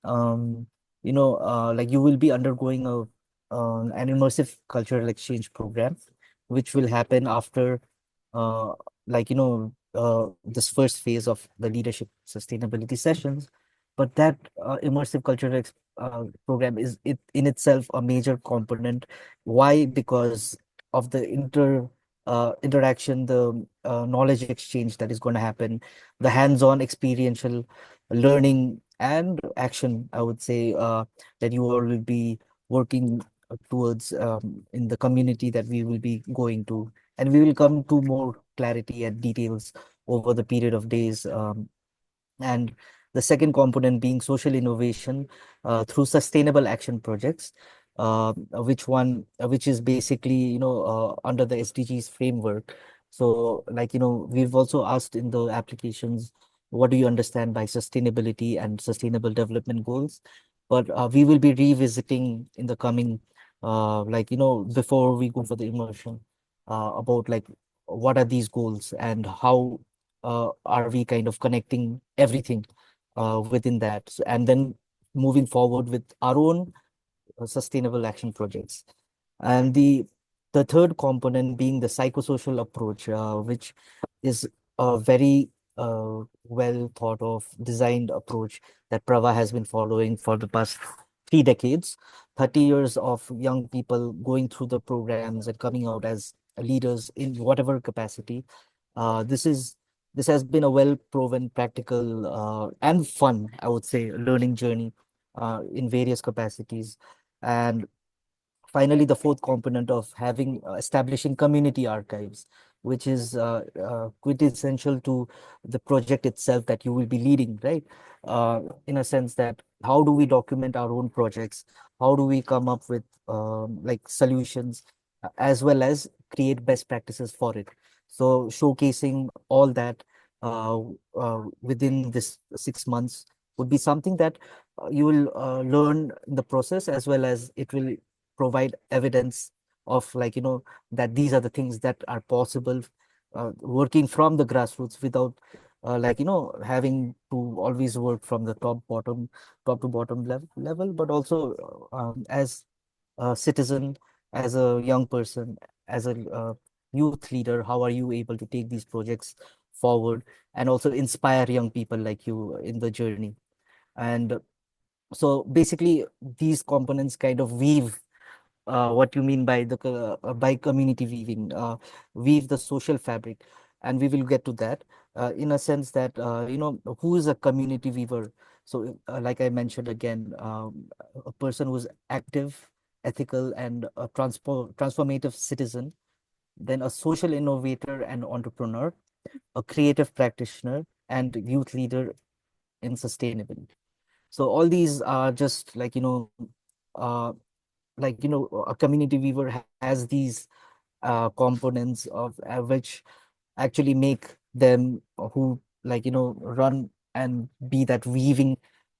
Um, like you will be undergoing an immersive cultural exchange program, which will happen after uh, this first phase of the leadership sustainability sessions. But that immersive cultural program is it in itself a major component. Why? Because of the interaction, the knowledge exchange that is going to happen, the hands-on experiential learning and action, I would say, that you all will be working towards in the community that we will be going to. And we will come to more clarity and details over the period of days. And the second component being social innovation through sustainable action projects, which is basically, under the SDGs framework. So, like, we've also asked in the applications, what do you understand by sustainability and sustainable development goals? But we will be revisiting in the coming like, before we go for the immersion, about like what are these goals and how are we kind of connecting everything within that. And then moving forward with our own sustainable action projects. And the third component being the psychosocial approach, which is a very well thought of, designed approach that Prava has been following for the past 3 decades, 30 years of young people going through the programs and coming out as leaders in whatever capacity. This has been a well proven, practical, and fun, I would say, learning journey in various capacities. And finally, the fourth component of having establishing community archives, which is quintessential to the project itself that you will be leading, right? In a sense that how do we document our own projects? How do we come up with like solutions, as well as create best practices for it? So showcasing all that uh, within this 6 months would be something that you will learn in the process, as well as it will provide evidence of, like, that these are the things that are possible, working from the grassroots without like, having to always work from the top to bottom level, but also as a citizen, as a young person, as a youth leader, how are you able to take these projects forward and also inspire young people like you in the journey. And so basically these components kind of weave what you mean by by community weaving, weave the social fabric, and we will get to that in a sense that who is a community weaver. So like I mentioned again, a person who's active, ethical, and a transformative citizen, then a social innovator and entrepreneur, a creative practitioner, and youth leader in sustainability. So all these are just like, uh, a community weaver has these components of which actually make them who, like, run and be that weaving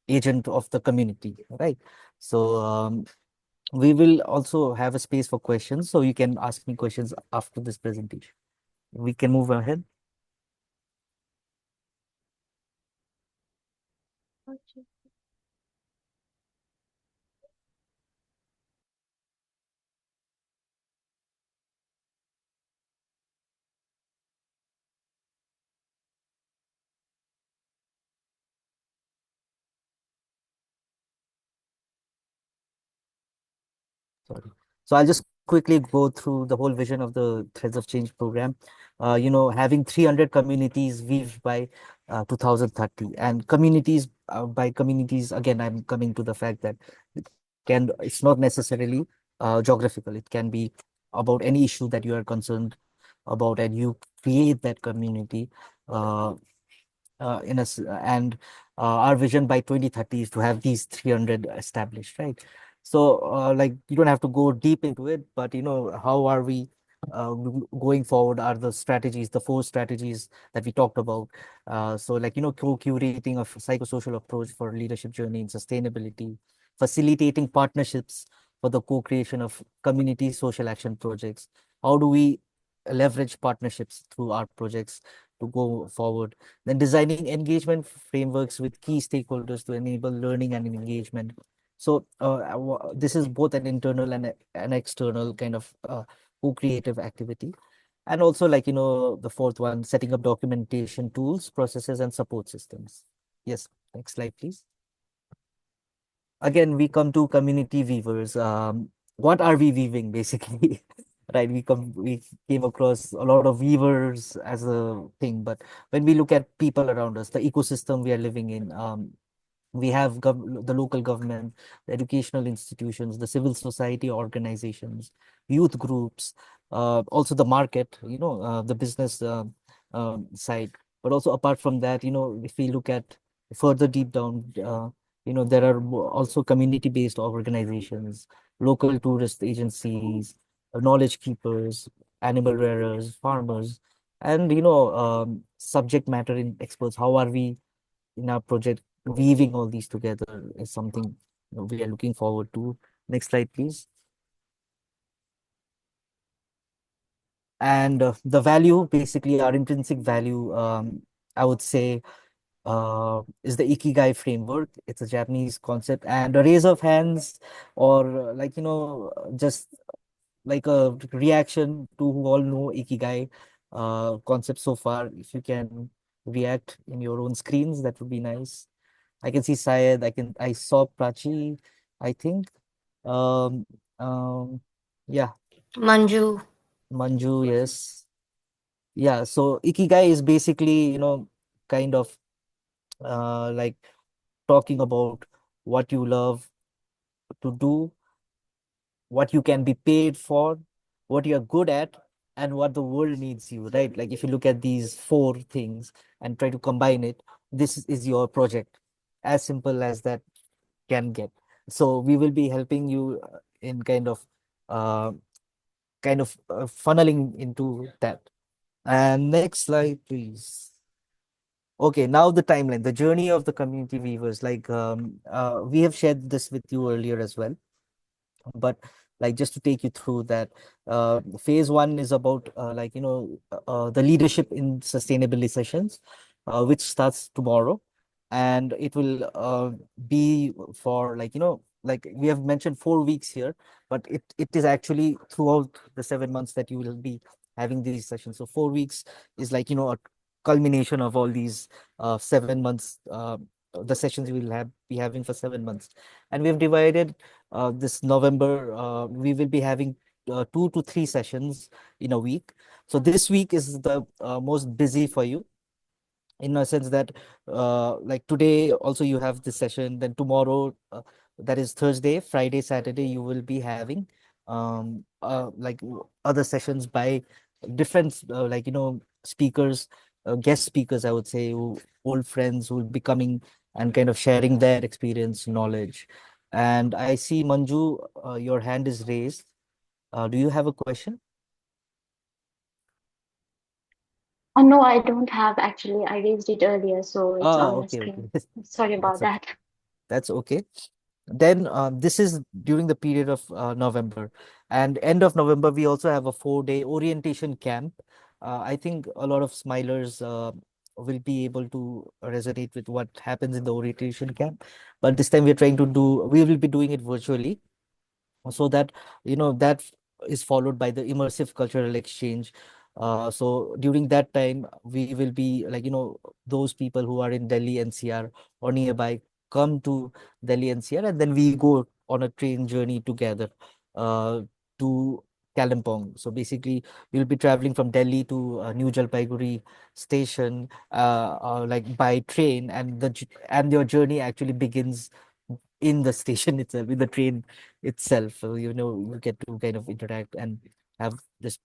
agent of the community, right? So we will also have a space for questions, so you can ask me questions after this presentation. We can move ahead. Sorry. So I'll just quickly go through the whole vision of the Threads of Change program. Having 300 communities weaved by 2030, and communities, by communities, again, I'm coming to the fact that it's not necessarily geographical. It can be about any issue that you are concerned about, and you create that community. Uh, and our vision by 2030 is to have these 300 established, right? So like, you don't have to go deep into it, but how are we going forward are the strategies, the four strategies that we talked about. So like, co-curating a psychosocial approach for leadership journey and sustainability, facilitating partnerships for the co-creation of community social action projects. How do we leverage partnerships through our projects to go forward? Then designing engagement frameworks with key stakeholders to enable learning and engagement. So this is both an internal and an external kind of co-creative activity. And also, like, the fourth one, setting up documentation tools, processes, and support systems. Yes, next slide, please. Again, we come to community weavers. What are we weaving, basically? Right, we came across a lot of weavers as a thing, but when we look at people around us, the ecosystem we are living in, we have the local government, the educational institutions, the civil society organizations, youth groups, also the market, the business side. But also apart from that, if we look at further deep down, there are also community-based organizations, local tourist agencies, knowledge keepers, animal rearers, farmers, and subject matter in experts. How are we in our project weaving all these together is something we are looking forward to. Next slide, please. And the value, basically our intrinsic value, I would say, is the Ikigai framework. It's a Japanese concept, and a raise of hands, or just like a reaction to who all know Ikigai concept so far. If you can react in your own screens, that would be nice. I can see Syed. I saw Prachi, I think. Um, um, yeah, Manju. Manju, yes. Yeah, so Ikigai is basically, kind of like talking about what you love to do, what you can be paid for, what you're good at, and what the world needs you, right? Like if you look at these four things and try to combine it, this is your project. As simple as that can get. So we will be helping you in uh, funneling into that. And next slide, please. Okay, now the timeline, the journey of the community weavers. Like we have shared this with you earlier as well, but like just to take you through that, phase one is about the leadership in sustainability sessions, which starts tomorrow, and it will be for like we have mentioned 4 weeks here, but it is actually throughout the 7 months that you will be having these sessions. So 4 weeks is a culmination of all these 7 months, the sessions we will be having for 7 months. And we have divided this November, we will be having 2 to 3 sessions in a week. So this week is the most busy for you, in a sense that like today also you have this session, then tomorrow, that is Thursday, Friday, Saturday, you will be having other sessions by different speakers, guest speakers, I would say, old friends who will be coming and kind of sharing their experience, knowledge. And I see Manju, your hand is raised. Do you have a question? Oh, no, I don't have actually. I raised it earlier, so it's Ah, on the okay, okay. screen. Sorry about That's okay. that. That's okay. Then this is during the period of November, and end of November we also have a 4-day orientation camp. I think a lot of smilers will be able to resonate with what happens in the orientation camp, but this time we will be doing it virtually, so that that is followed by the immersive cultural exchange. So during that time we will be those people who are in Delhi NCR or nearby come to Delhi NCR, and then we go on a train journey together uh, to Kalimpong. So basically we'll be traveling from Delhi to New Jalpaiguri station, like by train, and and your journey actually begins in the station itself, in the train itself. So you get to kind of interact and have this,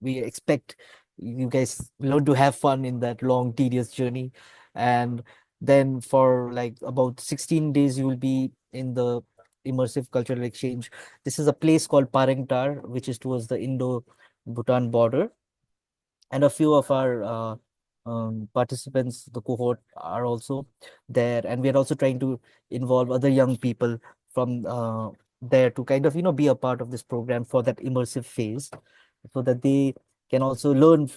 we expect you guys learn to have fun in that long tedious journey. And then for like about 16 days you will be in the immersive cultural exchange. This is a place called Parengtar, which is towards the Indo Bhutan border, and a few of our participants, the cohort, are also there, and we are also trying to involve other young people from there to kind of be a part of this program for that immersive phase, so that they can also learn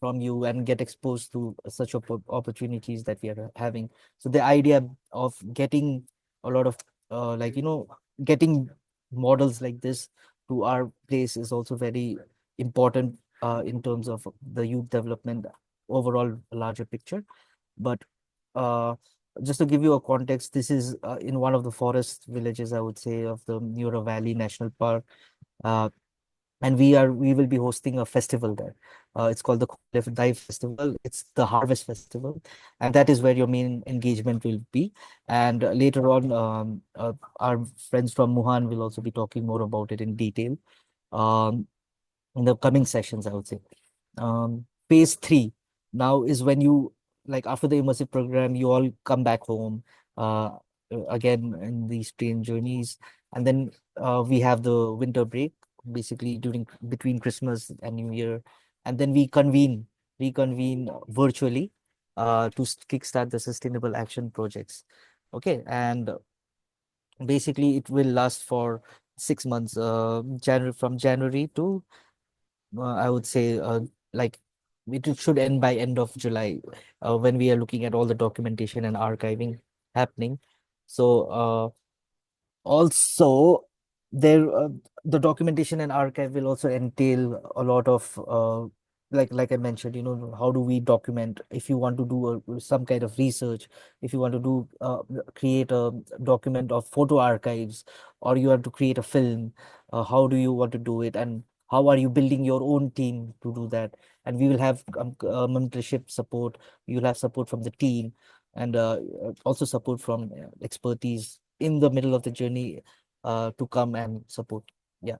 from you and get exposed to such opportunities that we are having. So the idea of getting a lot of getting models like this to our place is also very important in terms of the youth development overall larger picture. But uh, just to give you a context, this is in one of the forest villages, I would say, of the Neura Valley National Park. Uh, and we will be hosting a festival there. It's called the Kholiv Dive Festival. It's the Harvest Festival, and that is where your main engagement will be. And later on, our friends from Muhan will also be talking more about it in detail. Um, in the coming sessions, I would say. Phase three now is when you, like after the immersive program, you all come back home again in these train journeys, and then we have the winter break, basically during between Christmas and New Year, and then we reconvene virtually to kickstart the sustainable action projects. Okay, and basically it will last for 6 months, January to I would say, like it should end by end of July, when we are looking at all the documentation and archiving happening. So also there the documentation and archive will also entail a lot of like I mentioned, how do we document if you want to do some kind of research, if you want to do create a document of photo archives, or you have to create a film, how do you want to do it, and how are you building your own team to do that. And we will have mentorship support, you'll have support from the team, and also support from expertise in the middle of the journey to come and support. Yeah.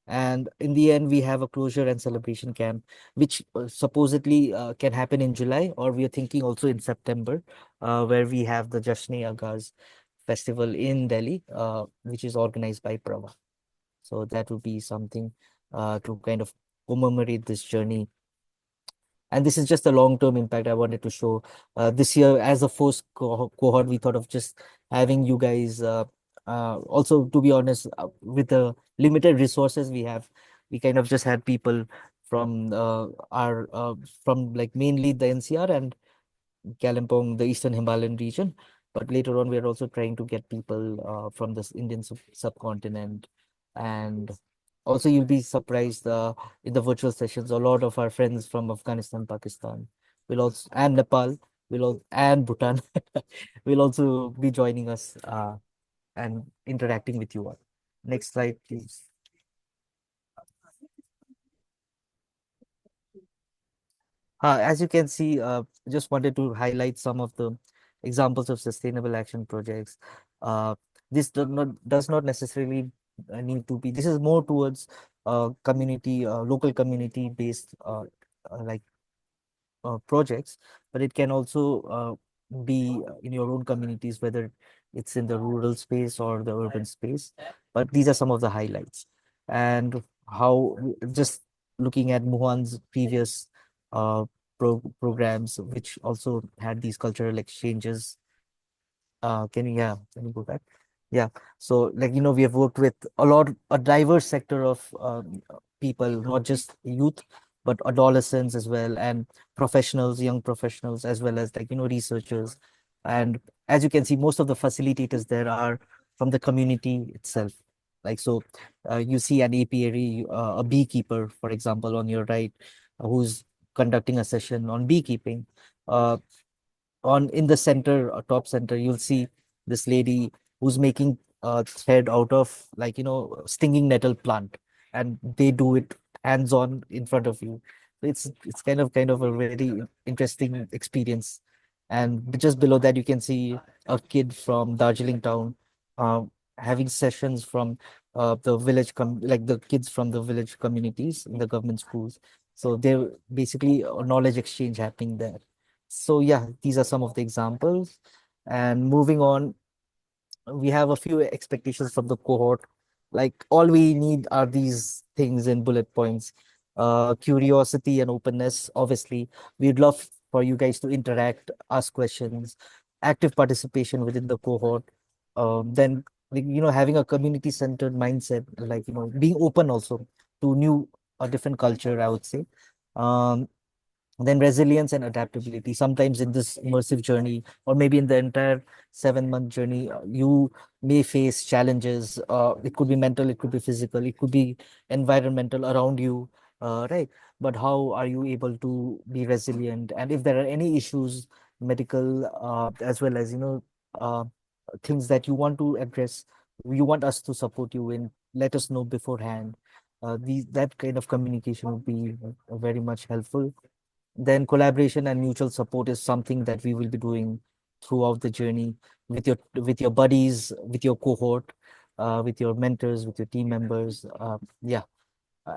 And in the end, we have a closure and celebration camp, which supposedly can happen in July, or we are thinking also in September, where we have the Jashne Agaz festival in Delhi, which is organized by Prava. So that would be something to kind of commemorate this journey. And this is just a long-term impact I wanted to show. This year, as a first cohort, we thought of just having you guys. Also, to be honest, with the limited resources we have, we kind of just had people from our from like mainly the NCR and Kalimpong, the Eastern Himalayan region. But later on, we are also trying to get people from this Indian subcontinent. And also, you'll be surprised in the virtual sessions, a lot of our friends from Afghanistan, Pakistan will also, and Nepal, and Bhutan will also be joining us and interacting with you all. Next slide, please. As you can see, just wanted to highlight some of the examples of sustainable action projects. Uh, this does not necessarily need to be. This is more towards community, local community based like projects, but it can also be in your own communities, whether it's in the rural space or the urban space. But these are some of the highlights. And how, just looking at Muhan's previous uh, programs, which also had these cultural exchanges. Can you go back? Yeah. So, like, we have worked with a diverse sector of people, not just youth, but adolescents as well, and professionals, young professionals, as well as, like, researchers. And as you can see, most of the facilitators there are from the community itself. Like, so you see an apiary, a beekeeper, for example, on your right, who's conducting a session on beekeeping. Uh, on in the center, top center, you'll see this lady who's making thread out of, like, stinging nettle plant, and they do it hands on in front of you. So it's kind of a very interesting experience. And just below that, you can see a kid from Darjeeling town uh, having sessions from the village like the kids from the village communities in the government schools. So they're basically a knowledge exchange happening there. So yeah, these are some of the examples. And moving on, we have a few expectations from the cohort. Like, all we need are these things in bullet points. Curiosity and openness, obviously. We'd love for you guys to interact, ask questions, active participation within the cohort. Then, like, having a community-centered mindset, like, being open also to new or different culture, I would say. Um, then resilience and adaptability. Sometimes in this immersive journey, or maybe in the entire 7-month journey, you may face challenges. It could be mental, it could be physical, it could be environmental around you, right? But how are you able to be resilient? And if there are any issues, medical, as well as, uh, things that you want to address, you want us to support you in, let us know beforehand. That kind of communication would be very much helpful. Then collaboration and mutual support is something that we will be doing throughout the journey with your buddies, with your cohort, with your mentors, with your team members. Yeah,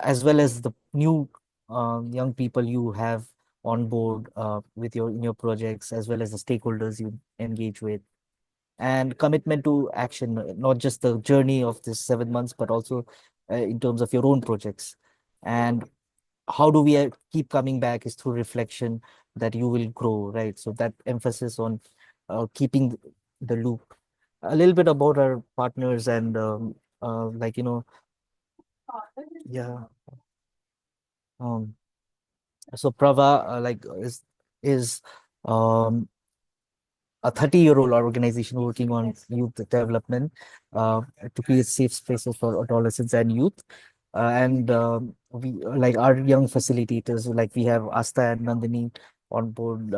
as well as the new young people you have on board with your in your projects, as well as the stakeholders you engage with. And commitment to action, not just the journey of this 7 months, but also in terms of your own projects. And how do we keep coming back is through reflection, that you will grow, right? So that emphasis on keeping the loop. A little bit about our partners and like, yeah. Um, so Prava, is um, a 30-year-old organization working on youth development to create safe spaces for adolescents and youth. And we like our young facilitators, like we have Asta and Nandini on board,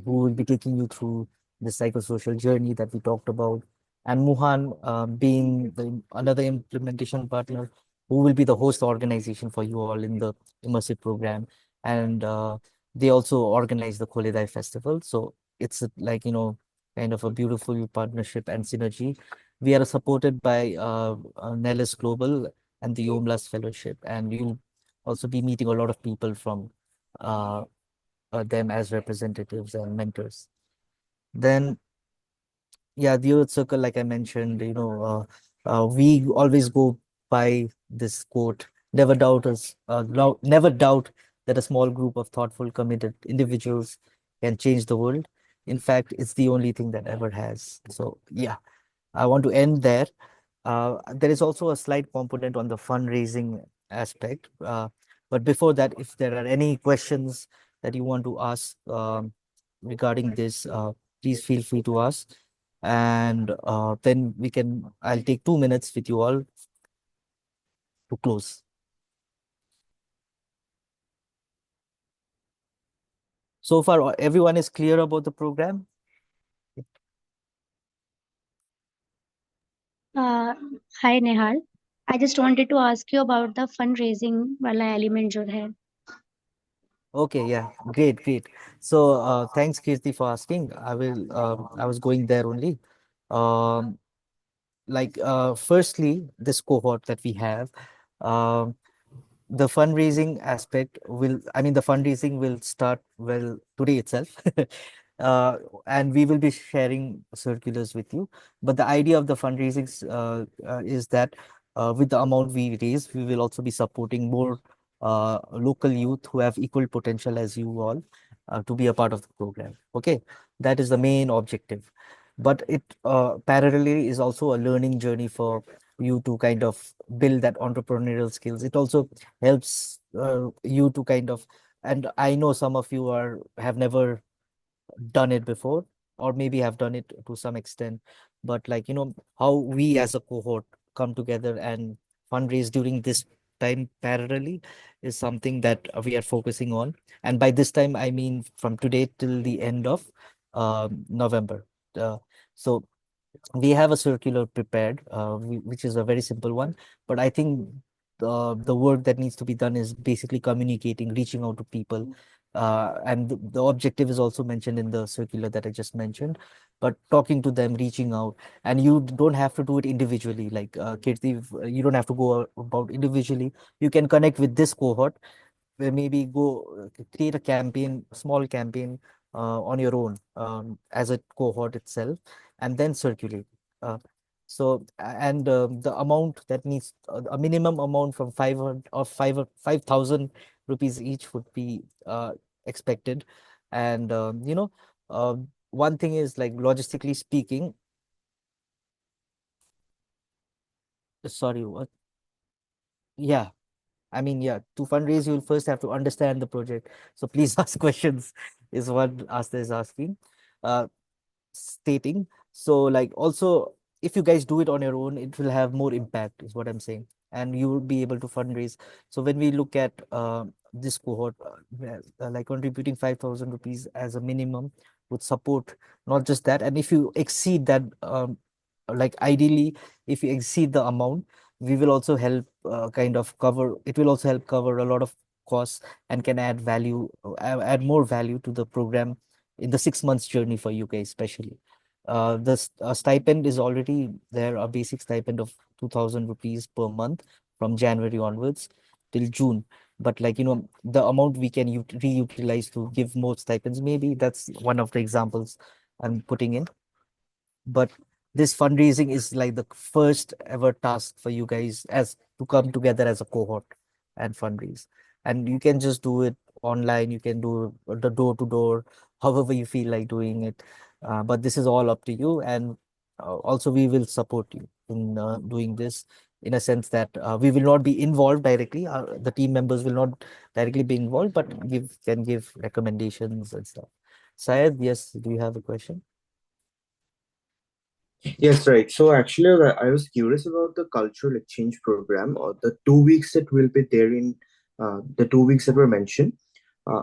who will be taking you through the psychosocial journey that we talked about. And Muhan, being another implementation partner, who will be the host organization for you all in the immersive program. And they also organize the Kolidai festival. So it's kind of a beautiful partnership and synergy. We are supported by Nellis Global and the Yomlas Fellowship, and you'll also be meeting a lot of people from uh, them as representatives and mentors. Then, yeah, the Earth Circle, like I mentioned, we always go by this quote: "Never doubt never doubt that a small group of thoughtful, committed individuals can change the world. In fact, it's the only thing that ever has." So, yeah, I want to end there. There is also a slight component on the fundraising aspect. But before that, if there are any questions that you want to ask regarding this, please feel free to ask. And then I'll take 2 minutes with you all to close. So far, everyone is clear about the program? Uh, Hi Nehal. I just wanted to ask you about the fundraising वाला element जो है. Okay, yeah, great, great. So thanks, Kirti, for asking. I was going there only. Um, Firstly, this cohort that we have, um, the fundraising aspect the fundraising will start well today itself. uh, and we will be sharing circulars with you. But the idea of the fundraising is that with the amount we raise, we will also be supporting more local youth who have equal potential as you all to be a part of the program. Okay, that is the main objective. But it parallelly is also a learning journey for you to kind of build that entrepreneurial skills. It also helps you to kind of, and I know some of you have never done it before, or maybe have done it to some extent, but how we as a cohort come together and fundraise during this time parallelly is something that we are focusing on. And by this time, I mean from today till the end of November. So we have a circular prepared, which is a very simple one. But I think the work that needs to be done is basically communicating, reaching out to people. And the objective is also mentioned in the circular that I just mentioned, but talking to them, reaching out. And you don't have to do it individually. Like Kirti, you don't have to go about individually. You can connect with this cohort, where maybe go create a campaign, small campaign on your own as a cohort itself, and then circulate. Uh, and the amount that needs a minimum amount from 500 or 5,000 rupees each would be expected. And one thing is, like, logistically speaking, sorry, what? Yeah. I mean, yeah, to fundraise, you'll first have to understand the project. So please ask questions, is what Asta is asking. Uh, Stating. So, like, also, if you guys do it on your own, it will have more impact, is what I'm saying. And you will be able to fundraise. So when we look at this cohort, like contributing 5,000 rupees as a minimum would support not just that. And if you exceed that, like ideally, if you exceed the amount, we will also help it will also help cover a lot of costs and can add value, add more value to the program in the 6 months journey for you guys, especially. The stipend is already there, a basic stipend of 2,000 rupees per month from January onwards till June. But, like, the amount we can reutilize to give more stipends, maybe that's one of the examples I'm putting in. But this fundraising is like the first ever task for you guys as to come together as a cohort and fundraise. And you can just do it online, you can do the door to door, however you feel like doing it. But this is all up to you. And also we will support you in doing this. in a sense that we will not be involved directly. The team members will not directly be involved, but can give recommendations and stuff. Syed, yes, do you have a question? Yes, right. So actually, I was curious about the cultural exchange program or the 2 weeks that will be there in the 2 weeks that were mentioned.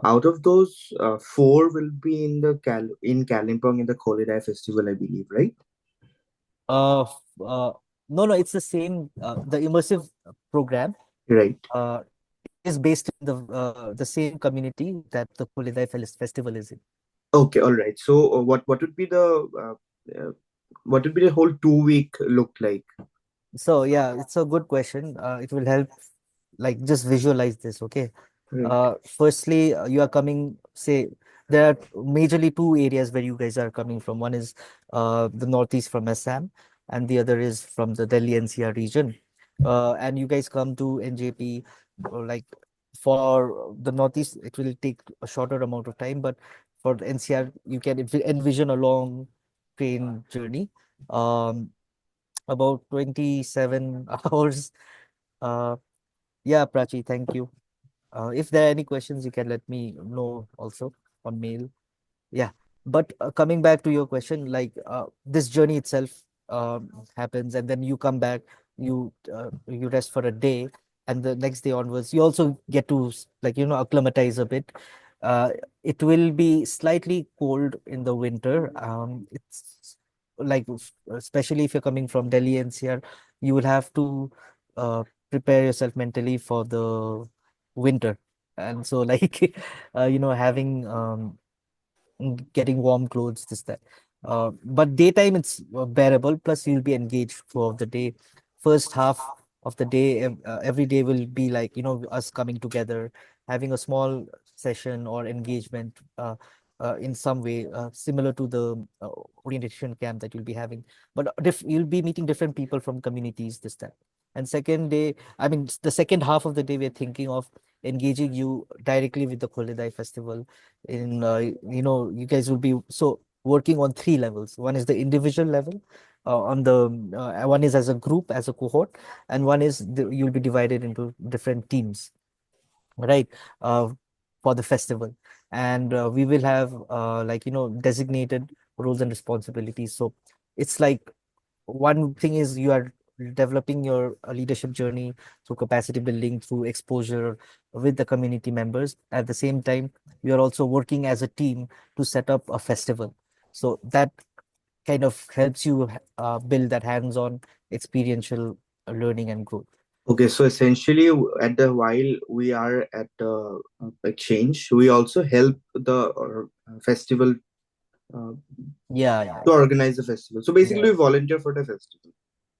Out of those, four will be in the in Kalimpong in the Kolidai festival, I believe, right? Uh, uh, no, it's the same. The immersive program Right. is based in the same community that the Kulidai festival is in. Okay, all right. So what would be the what would be the whole 2 week look like? So yeah, it's a good question. It will help, like, just visualize this. Okay. Right. Firstly, you are coming, say, there are majorly two areas where you guys are coming from. One is the northeast from Assam, and the other is from the Delhi NCR region. And you guys come to NJP, like, for the northeast, it will take a shorter amount of time, but for the NCR, you can envision a long train journey. Um, about 27 hours. Uh, yeah, Prachi, thank you. If there are any questions, you can let me know also on mail. Yeah, but coming back to your question, like, this journey itself happens, and then you come back, you rest for a day, and the next day onwards, you also get to like, acclimatize a bit. Uh, it will be slightly cold in the winter. It's like, especially if you're coming from Delhi NCR, you will have to prepare yourself mentally for the winter, and so like having getting warm clothes, this that. But daytime it's bearable. Plus, you'll be engaged throughout the day. First half of the day, every day will be like, us coming together, having a small session or engagement in some way, similar to the orientation camp that you'll be having. But you'll be meeting different people from communities, this that. And second day, I mean, the second half of the day, we're thinking of engaging you directly with the Kholidai festival. In you guys will be so working on three levels. One is the individual level, on the one is as a group, as a cohort, and one is you'll be divided into different teams, right? uh, for the festival. And we will have like, designated roles and responsibilities. So it's like, one thing is you are developing your leadership journey through capacity building, through exposure with the community members. At the same time, you are also working as a team to set up a festival. So that kind of helps you build that hands-on experiential learning and growth. Okay, so essentially, at the while we are at the exchange, we also help the festival uh, Yeah. to organize the festival. So Yeah. basically, we volunteer for the festival.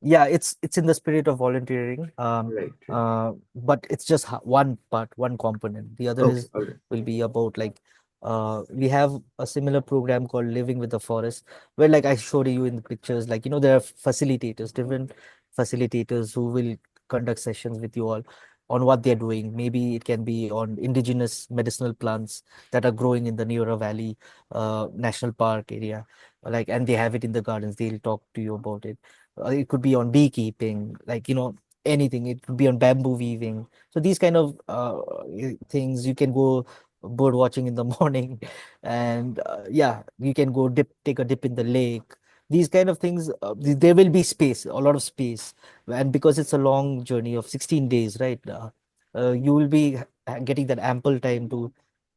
Yeah, it's in the spirit of volunteering. Right. But it's just one part, one component. The other Okay. is All right. will be about, like, we have a similar program called Living with the Forest, where, like I showed you in the pictures, like, there are facilitators, different facilitators who will conduct sessions with you all on what they're doing. Maybe it can be on indigenous medicinal plants that are growing in the Neora Valley National Park area, like, and they have it in the gardens. They'll talk to you about it. It could be on beekeeping, like, anything. It could be on bamboo weaving. So these kind of things, you can go bird watching in the morning, and yeah, you can go take a dip in the lake. These kind of things, there will be space, a lot of space, and because it's a long journey of 16 days, right? You will be getting that ample time to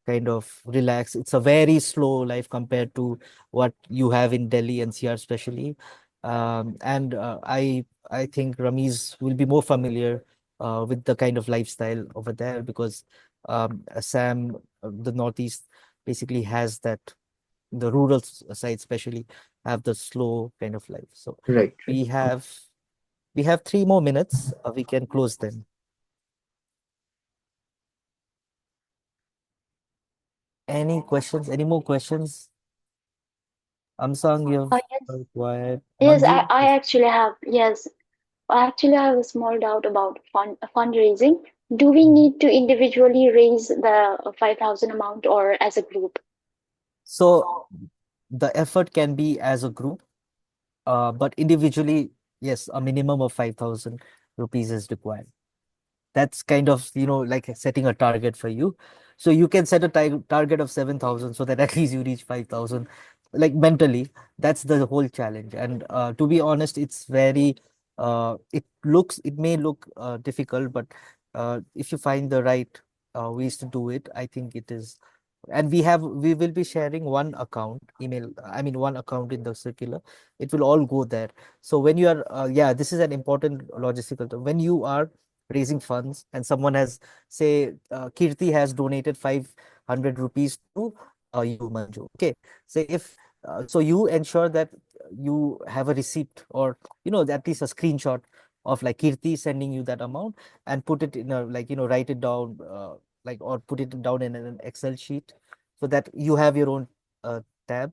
kind of relax. It's a very slow life compared to what you have in Delhi NCR, especially. And I think Ramiz will be more familiar with the kind of lifestyle over there, because Assam, the Northeast, basically has that. The rural side, especially, have the slow kind of life. So Right. we have 3 more minutes. We can close them. Any questions? Any more questions? Amsang, you've Yes, quiet. yes, Manju? I actually have, yes, actually I have a small doubt about fundraising. Do we Mhm. need to individually raise the 5,000 amount or as a group? So the effort can be as a group, but individually, yes, a minimum of 5,000 rupees is required. That's kind of, like setting a target for you. So you can set a target of 7,000 so that at least you reach 5,000, like mentally. That's the whole challenge. And to be honest, it's very, it may look difficult, but if you find the right ways to do it, I think it is. And we will be sharing one account email, I mean, one account in the circular. It will all go there. So when you are, yeah, this is an important logistical term. When you are raising funds and someone has, say, Kirti has donated 500 rupees to you, Manju. Okay. So if so you ensure that you have a receipt, or at least a screenshot of like Kirti sending you that amount, and put it in a, like, write it down, like, or put it down in an Excel sheet, so that you have your own tab,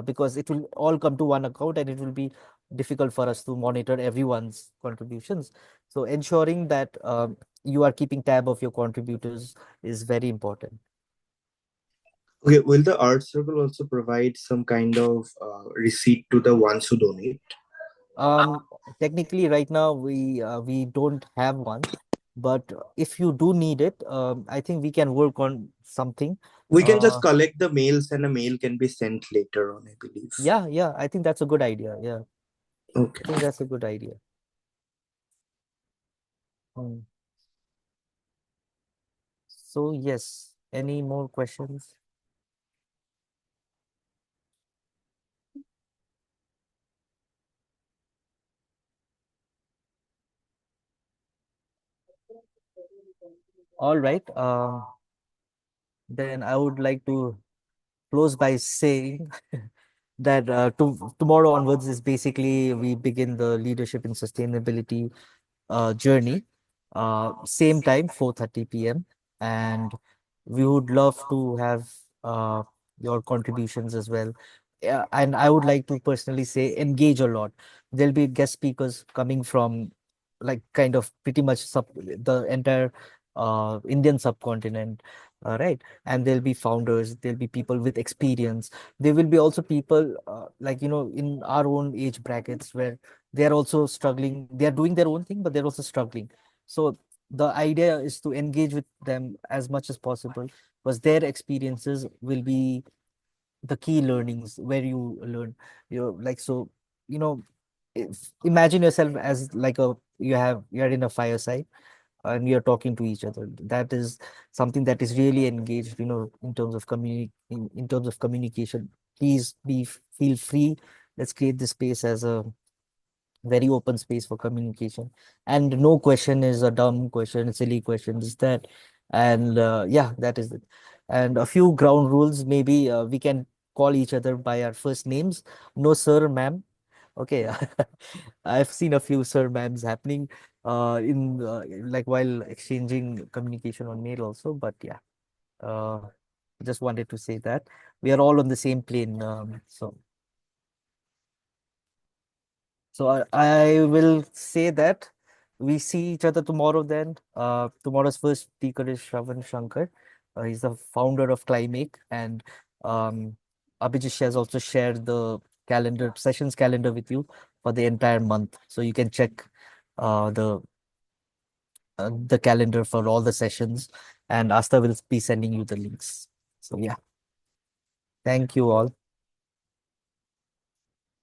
because it will all come to one account and it will be difficult for us to monitor everyone's contributions. So ensuring that you are keeping tab of your contributors is very important. Okay, will the art circle also provide some kind of receipt to the ones who donate? Um, Technically, right now we don't have one, but if you do need it, I think we can work on something. We can just Uh, collect the mails and a mail can be sent later on, I believe. yeah, I think that's a good idea. Yeah, Okay. I think that's a good idea. Mm. So yes, any more questions? All right. Then I would like to close by saying that tomorrow onwards is basically we begin the leadership in sustainability journey. Same time, 4:30 p.m. And we would love to have uh, your contributions as well. Yeah, and I would like to personally say engage a lot. There'll be guest speakers coming from, like, kind of pretty much the entire Indian subcontinent, right? And there'll be founders, there'll be people with experience. There will be also people like, in our own age brackets, where they're also struggling. They're doing their own thing, but they're also struggling. So the idea is to engage with them as much as possible, because their experiences will be the key learnings where you learn. Like, so, you know imagine yourself as like you're in a fireside and you're talking to each other. That is something that is really engaged, in terms of in terms of communication. Please feel free. Let's create this space as a very open space for communication, and no question is a dumb question, a silly question, is that. And yeah, that is it. And a few ground rules, maybe we can call each other by our first names. No sir, ma'am. Okay. I've seen a few sir, ma'ams happening in like while exchanging communication on mail also, but yeah, uh just wanted to say that we are all on the same plane. So I will say that we see each other tomorrow then. Tomorrow's first speaker is Shravan Shankar. He's the founder of Climake, and Abhijit has also shared the sessions calendar with you for the entire month. So you can check uh, the the calendar for all the sessions, and Asta will be sending you the links. So yeah, thank you all.